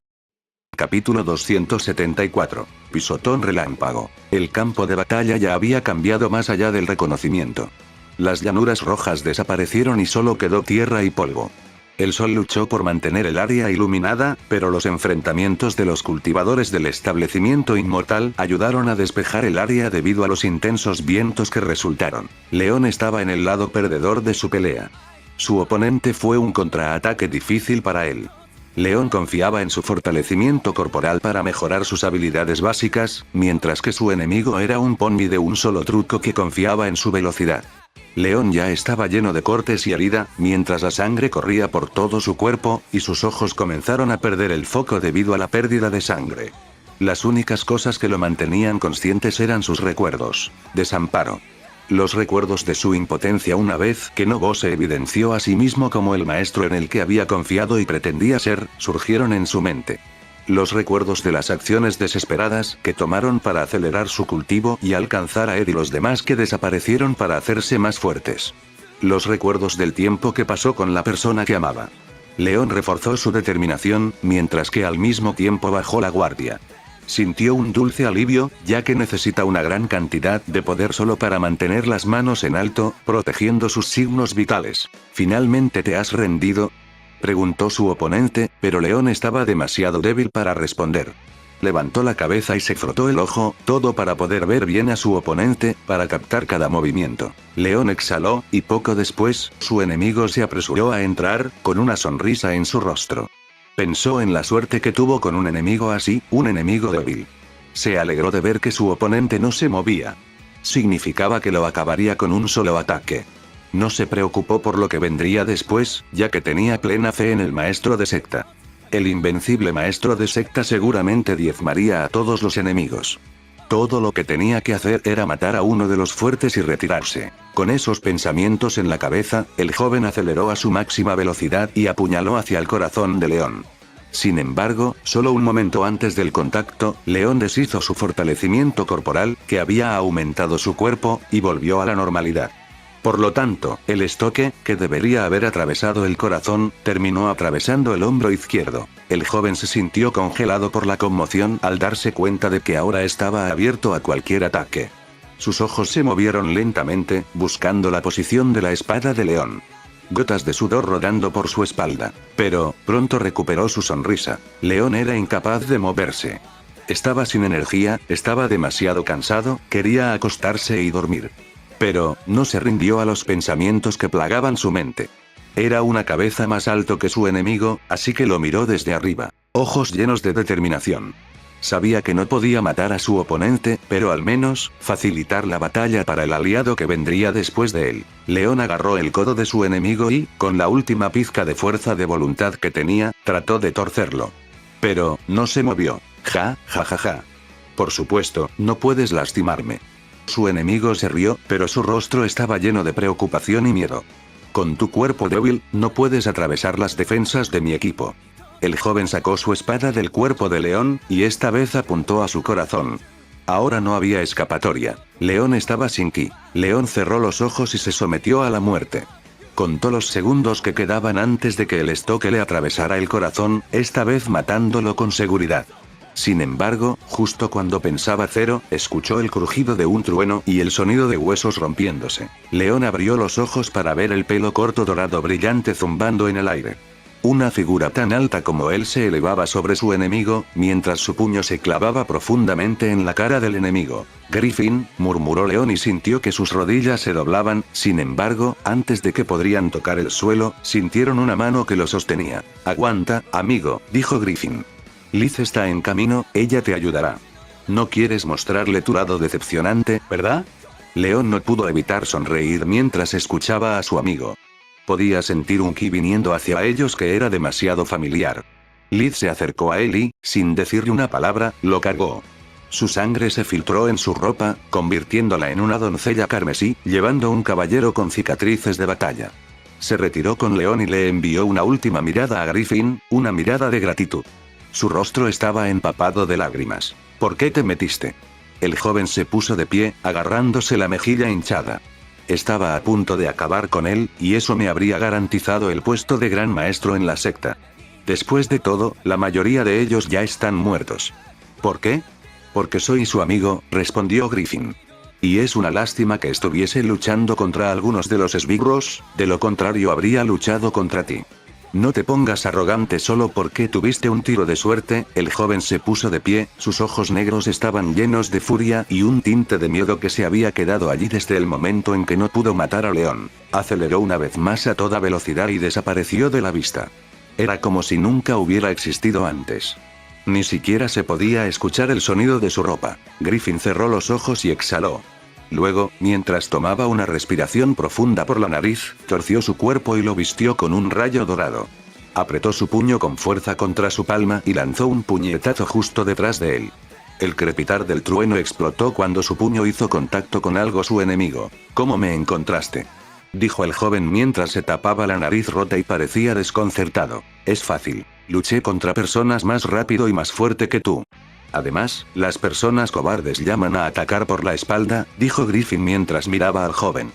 Capítulo 274. Pisotón relámpago. El campo de batalla ya había cambiado más allá del reconocimiento. Las llanuras rojas desaparecieron y solo quedó tierra y polvo. El sol luchó por mantener el área iluminada, pero los enfrentamientos de los cultivadores del establecimiento inmortal ayudaron a despejar el área debido a los intensos vientos que resultaron. León estaba en el lado perdedor de su pelea. Su oponente fue un contraataque difícil para él. León confiaba en su fortalecimiento corporal para mejorar sus habilidades básicas, mientras que su enemigo era un pony de un solo truco que confiaba en su velocidad. León ya estaba lleno de cortes y herida, mientras la sangre corría por todo su cuerpo, y sus ojos comenzaron a perder el foco debido a la pérdida de sangre. Las únicas cosas que lo mantenían conscientes eran sus recuerdos. Desamparo. Los recuerdos de su impotencia una vez que Nobo se evidenció a sí mismo como el maestro en el que había confiado y pretendía ser, surgieron en su mente. Los recuerdos de las acciones desesperadas que tomaron para acelerar su cultivo y alcanzar a Ed y los demás que desaparecieron para hacerse más fuertes. Los recuerdos del tiempo que pasó con la persona que amaba. León reforzó su determinación, mientras que al mismo tiempo bajó la guardia. Sintió un dulce alivio, ya que necesita una gran cantidad de poder solo para mantener las manos en alto, protegiendo sus signos vitales. ¿Finalmente te has rendido?, preguntó su oponente, pero León estaba demasiado débil para responder. Levantó la cabeza y se frotó el ojo, todo para poder ver bien a su oponente, para captar cada movimiento. León exhaló, y poco después, su enemigo se apresuró a entrar, con una sonrisa en su rostro. Pensó en la suerte que tuvo con un enemigo así, un enemigo débil. Se alegró de ver que su oponente no se movía. Significaba que lo acabaría con un solo ataque. No se preocupó por lo que vendría después, ya que tenía plena fe en el maestro de secta. El invencible maestro de secta seguramente diezmaría a todos los enemigos. Todo lo que tenía que hacer era matar a uno de los fuertes y retirarse. Con esos pensamientos en la cabeza, el joven aceleró a su máxima velocidad y apuñaló hacia el corazón de León. Sin embargo, solo un momento antes del contacto, León deshizo su fortalecimiento corporal, que había aumentado su cuerpo, y volvió a la normalidad. Por lo tanto, el estoque, que debería haber atravesado el corazón, terminó atravesando el hombro izquierdo. El joven se sintió congelado por la conmoción al darse cuenta de que ahora estaba abierto a cualquier ataque. Sus ojos se movieron lentamente, buscando la posición de la espada de León. Gotas de sudor rodando por su espalda. Pero, pronto recuperó su sonrisa. León era incapaz de moverse. Estaba sin energía, estaba demasiado cansado, quería acostarse y dormir. Pero, no se rindió a los pensamientos que plagaban su mente. Era una cabeza más alto que su enemigo, así que lo miró desde arriba. Ojos llenos de determinación. Sabía que no podía matar a su oponente, pero al menos, facilitar la batalla para el aliado que vendría después de él. León agarró el codo de su enemigo y, con la última pizca de fuerza de voluntad que tenía, trató de torcerlo. Pero, no se movió. Ja. Por supuesto, no puedes lastimarme. Su enemigo se rió, pero su rostro estaba lleno de preocupación y miedo. Con tu cuerpo débil, no puedes atravesar las defensas de mi equipo. El joven sacó su espada del cuerpo de León, y esta vez apuntó a su corazón. Ahora no había escapatoria. León estaba sin ki. León cerró los ojos y se sometió a la muerte. Contó los segundos que quedaban antes de que el estoque le atravesara el corazón, esta vez matándolo con seguridad. Sin embargo, justo cuando pensaba cero, escuchó el crujido de un trueno y el sonido de huesos rompiéndose. León abrió los ojos para ver el pelo corto dorado brillante zumbando en el aire. Una figura tan alta como él se elevaba sobre su enemigo, mientras su puño se clavaba profundamente en la cara del enemigo. Griffin, murmuró León y sintió que sus rodillas se doblaban, sin embargo, antes de que podrían tocar el suelo, sintieron una mano que lo sostenía. Aguanta, amigo, dijo Griffin. Liz está en camino, ella te ayudará. No quieres mostrarle tu lado decepcionante, ¿verdad? León no pudo evitar sonreír mientras escuchaba a su amigo. Podía sentir un ki viniendo hacia ellos que era demasiado familiar. Liz se acercó a él y, sin decirle una palabra, lo cargó. Su sangre se filtró en su ropa, convirtiéndola en una doncella carmesí, llevando un caballero con cicatrices de batalla. Se retiró con León y le envió una última mirada a Griffin, una mirada de gratitud. Su rostro estaba empapado de lágrimas. ¿Por qué te metiste? El joven se puso de pie, agarrándose la mejilla hinchada. Estaba a punto de acabar con él, y eso me habría garantizado el puesto de gran maestro en la secta. Después de todo, la mayoría de ellos ya están muertos. ¿Por qué? Porque soy su amigo, respondió Griffin. Y es una lástima que estuviese luchando contra algunos de los esbirros, de lo contrario habría luchado contra ti. No te pongas arrogante solo porque tuviste un tiro de suerte. El joven se puso de pie, sus ojos negros estaban llenos de furia y un tinte de miedo que se había quedado allí desde el momento en que no pudo matar a León. Aceleró una vez más a toda velocidad y desapareció de la vista. Era como si nunca hubiera existido antes. Ni siquiera se podía escuchar el sonido de su ropa. Griffin cerró los ojos y exhaló. Luego, mientras tomaba una respiración profunda por la nariz, torció su cuerpo y lo vistió con un rayo dorado. Apretó su puño con fuerza contra su palma y lanzó un puñetazo justo detrás de él. El crepitar del trueno explotó cuando su puño hizo contacto con algo su enemigo. ¿Cómo me encontraste?, dijo el joven mientras se tapaba la nariz rota y parecía desconcertado. Es fácil. Luché contra personas más rápido y más fuerte que tú. Además, las personas cobardes llaman a atacar por la espalda, dijo Griffin mientras miraba al joven.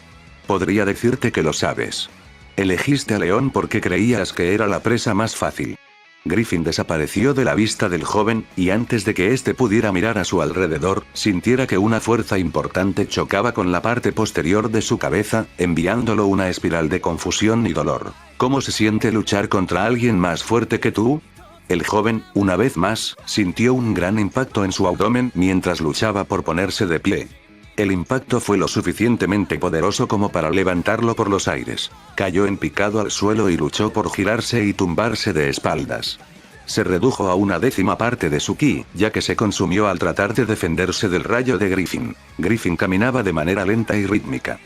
Podría decirte que lo sabes. Elegiste a León porque creías que era la presa más fácil. Griffin desapareció de la vista del joven, y antes de que éste pudiera mirar a su alrededor, sintiera que una fuerza importante chocaba con la parte posterior de su cabeza, enviándolo una espiral de confusión y dolor. ¿Cómo se siente luchar contra alguien más fuerte que tú? El joven, una vez más, sintió un gran impacto en su abdomen mientras luchaba por ponerse de pie. El impacto fue lo suficientemente poderoso como para levantarlo por los aires. Cayó en picado al suelo y luchó por girarse y tumbarse de espaldas. Se redujo a una décima parte de su ki, ya que se consumió al tratar de defenderse del rayo de Griffin. Griffin caminaba de manera lenta y rítmica.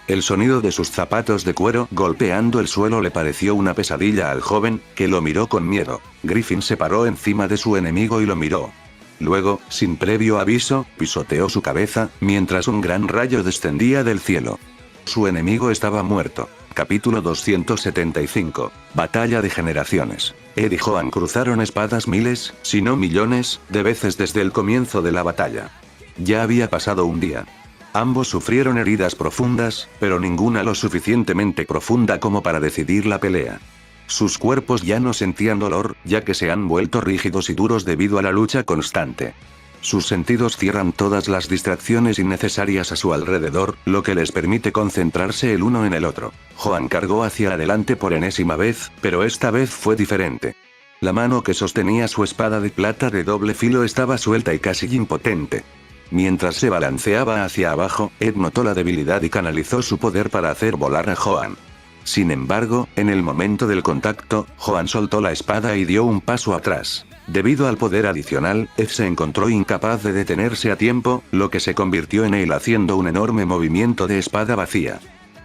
El sonido de sus zapatos de cuero golpeando el suelo le pareció una pesadilla al joven, que lo miró con miedo. Griffin se paró encima de su enemigo y lo miró. Luego, sin previo aviso, pisoteó su cabeza, mientras un gran rayo descendía del cielo. Su enemigo estaba muerto. Capítulo 275. Batalla de generaciones. Ed y Joan cruzaron espadas miles, si no millones, de veces desde el comienzo de la batalla. Ya había pasado un día. Ambos sufrieron heridas profundas, pero ninguna lo suficientemente profunda como para decidir la pelea. Sus cuerpos ya no sentían dolor, ya que se han vuelto rígidos y duros debido a la lucha constante. Sus sentidos cierran todas las distracciones innecesarias a su alrededor, lo que les permite concentrarse el uno en el otro. Joan cargó hacia adelante por enésima vez, pero esta vez fue diferente. La mano que sostenía su espada de plata de doble filo estaba suelta y casi impotente. Mientras se balanceaba hacia abajo, Ed notó la debilidad y canalizó su poder para hacer volar a Joan. Sin embargo, en el momento del contacto, Joan soltó la espada y dio un paso atrás. Debido al poder adicional, Ed se encontró incapaz de detenerse a tiempo, lo que se convirtió en él haciendo un enorme movimiento de espada vacía.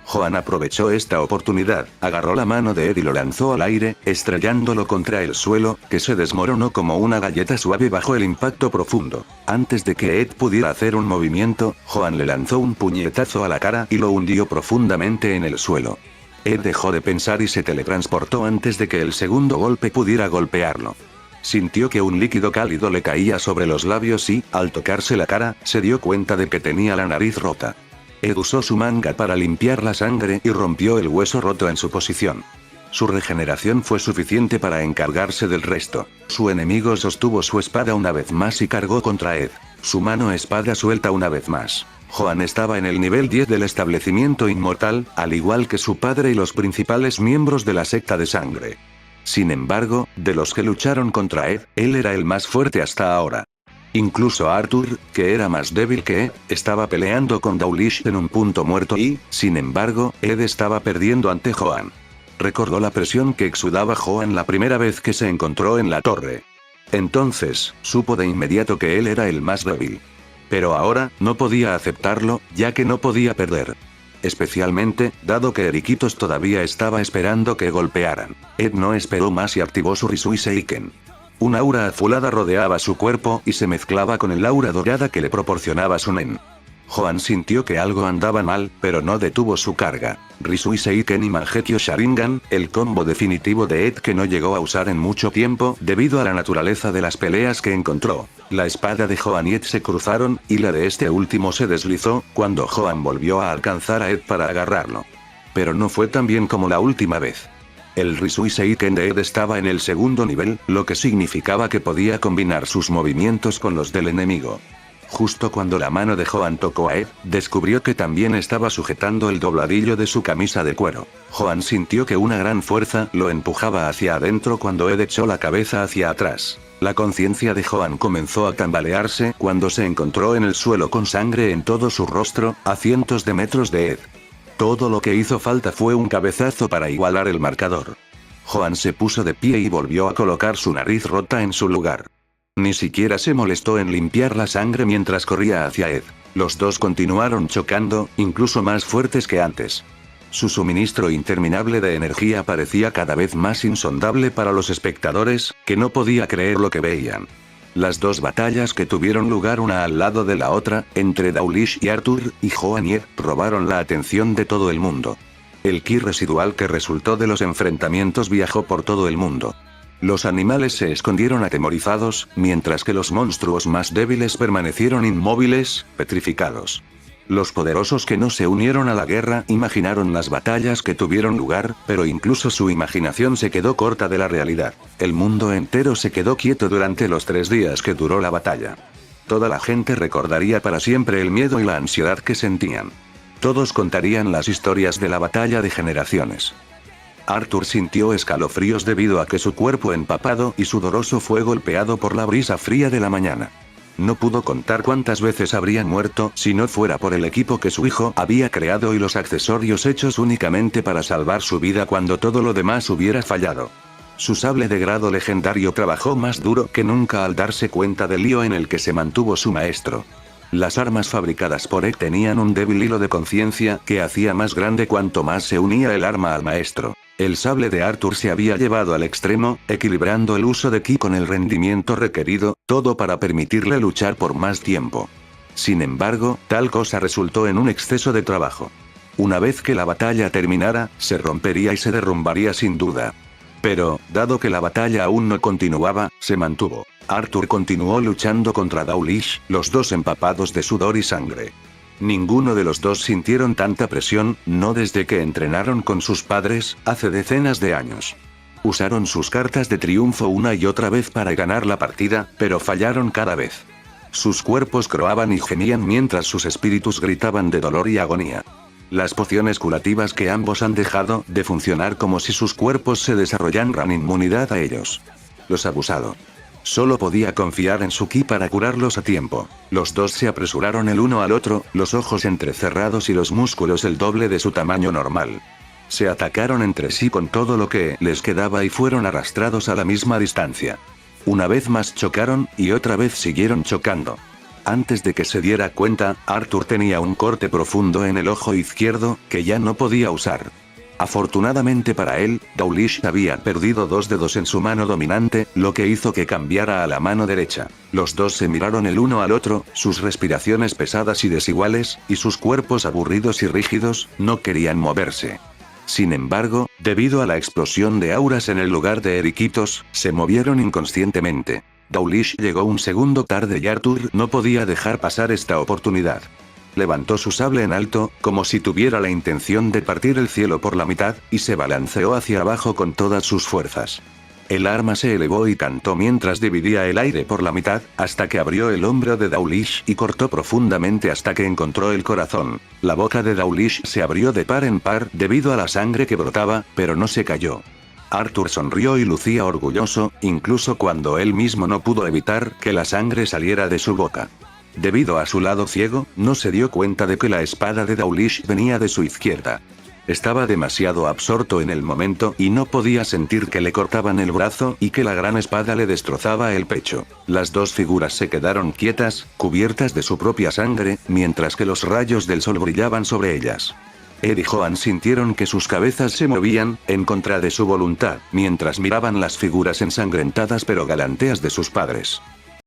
Joan aprovechó esta oportunidad, agarró la mano de Ed y lo lanzó al aire, estrellándolo contra el suelo, que se desmoronó como una galleta suave bajo el impacto profundo. Antes de que Ed pudiera hacer un movimiento, Joan le lanzó un puñetazo a la cara y lo hundió profundamente en el suelo. Ed dejó de pensar y se teletransportó antes de que el segundo golpe pudiera golpearlo. Sintió que un líquido cálido le caía sobre los labios y, al tocarse la cara, se dio cuenta de que tenía la nariz rota. Ed usó su manga para limpiar la sangre y rompió el hueso roto en su posición. Su regeneración fue suficiente para encargarse del resto. Su enemigo sostuvo su espada una vez más y cargó contra Ed. Su mano espada suelta una vez más. Joan estaba en el nivel 10 del establecimiento inmortal, al igual que su padre y los principales miembros de la secta de sangre. Sin embargo, de los que lucharon contra Ed, él era el más fuerte hasta ahora. Incluso Arthur, que era más débil que Ed, estaba peleando con Dawlish en un punto muerto y, sin embargo, Ed estaba perdiendo ante Joan. Recordó la presión que exudaba Joan la primera vez que se encontró en la torre. Entonces, supo de inmediato que él era el más débil. Pero ahora, no podía aceptarlo, ya que no podía perder. Especialmente, dado que Eriquitos todavía estaba esperando que golpearan. Ed no esperó más y activó su Risui Seiken. Un aura azulada rodeaba su cuerpo y se mezclaba con el aura dorada que le proporcionaba su nen. Joan sintió que algo andaba mal, pero no detuvo su carga. Risui Seiken y Mangekyo Sharingan, el combo definitivo de Ed que no llegó a usar en mucho tiempo debido a la naturaleza de las peleas que encontró. La espada de Joan y Ed se cruzaron, y la de este último se deslizó, cuando Joan volvió a alcanzar a Ed para agarrarlo. Pero no fue tan bien como la última vez. El Risui Seiken de Ed estaba en el segundo nivel, lo que significaba que podía combinar sus movimientos con los del enemigo. Justo cuando la mano de Joan tocó a Ed, descubrió que también estaba sujetando el dobladillo de su camisa de cuero. Joan sintió que una gran fuerza lo empujaba hacia adentro cuando Ed echó la cabeza hacia atrás. La conciencia de Joan comenzó a tambalearse cuando se encontró en el suelo con sangre en todo su rostro, a cientos de metros de Ed. Todo lo que hizo falta fue un cabezazo para igualar el marcador. Joan se puso de pie y volvió a colocar su nariz rota en su lugar. Ni siquiera se molestó en limpiar la sangre mientras corría hacia Ed. Los dos continuaron chocando, incluso más fuertes que antes. Su suministro interminable de energía parecía cada vez más insondable para los espectadores, que no podía creer lo que veían. Las dos batallas que tuvieron lugar una al lado de la otra, entre Dawlish y Arthur, y Joan y Ed, robaron la atención de todo el mundo. El ki residual que resultó de los enfrentamientos viajó por todo el mundo. Los animales se escondieron atemorizados, mientras que los monstruos más débiles permanecieron inmóviles, petrificados. Los poderosos que no se unieron a la guerra imaginaron las batallas que tuvieron lugar, pero incluso su imaginación se quedó corta de la realidad. El mundo entero se quedó quieto durante los 3 días que duró la batalla. Toda la gente recordaría para siempre el miedo y la ansiedad que sentían. Todos contarían las historias de la batalla de generaciones. Arthur sintió escalofríos debido a que su cuerpo empapado y sudoroso fue golpeado por la brisa fría de la mañana. No pudo contar cuántas veces habría muerto si no fuera por el equipo que su hijo había creado y los accesorios hechos únicamente para salvar su vida cuando todo lo demás hubiera fallado. Su sable de grado legendario trabajó más duro que nunca al darse cuenta del lío en el que se mantuvo su maestro. Las armas fabricadas por Ed tenían un débil hilo de conciencia que hacía más grande cuanto más se unía el arma al maestro. El sable de Arthur se había llevado al extremo, equilibrando el uso de ki con el rendimiento requerido, todo para permitirle luchar por más tiempo. Sin embargo, tal cosa resultó en un exceso de trabajo. Una vez que la batalla terminara, se rompería y se derrumbaría sin duda. Pero, dado que la batalla aún no continuaba, se mantuvo. Arthur continuó luchando contra Dawlish, los dos empapados de sudor y sangre. Ninguno de los dos sintieron tanta presión, no desde que entrenaron con sus padres, hace decenas de años. Usaron sus cartas de triunfo una y otra vez para ganar la partida, pero fallaron cada vez. Sus cuerpos croaban y gemían mientras sus espíritus gritaban de dolor y agonía. Las pociones curativas que ambos han dejado de funcionar como si sus cuerpos se desarrollaran inmunidad a ellos. Los abusado. Solo podía confiar en su ki para curarlos a tiempo. Los dos se apresuraron el uno al otro, los ojos entrecerrados y los músculos el doble de su tamaño normal. Se atacaron entre sí con todo lo que les quedaba y fueron arrastrados a la misma distancia. Una vez más chocaron, y otra vez siguieron chocando. Antes de que se diera cuenta, Arthur tenía un corte profundo en el ojo izquierdo, que ya no podía usar. Afortunadamente para él, Dawlish había perdido 2 dedos en su mano dominante, lo que hizo que cambiara a la mano derecha. Los dos se miraron el uno al otro, sus respiraciones pesadas y desiguales, y sus cuerpos aburridos y rígidos, no querían moverse. Sin embargo, debido a la explosión de auras en el lugar de eriquitos, se movieron inconscientemente. Dawlish llegó un segundo tarde y Arthur no podía dejar pasar esta oportunidad. Levantó su sable en alto, como si tuviera la intención de partir el cielo por la mitad, y se balanceó hacia abajo con todas sus fuerzas. El arma se elevó y cantó mientras dividía el aire por la mitad, hasta que abrió el hombro de Dawlish y cortó profundamente hasta que encontró el corazón. La boca de Dawlish se abrió de par en par debido a la sangre que brotaba, pero no se cayó. Arthur sonrió y lucía orgulloso, incluso cuando él mismo no pudo evitar que la sangre saliera de su boca. Debido a su lado ciego, no se dio cuenta de que la espada de Dawlish venía de su izquierda. Estaba demasiado absorto en el momento y no podía sentir que le cortaban el brazo y que la gran espada le destrozaba el pecho. Las dos figuras se quedaron quietas, cubiertas de su propia sangre, mientras que los rayos del sol brillaban sobre ellas. Ed y Joan sintieron que sus cabezas se movían, en contra de su voluntad, mientras miraban las figuras ensangrentadas pero galanteas de sus padres.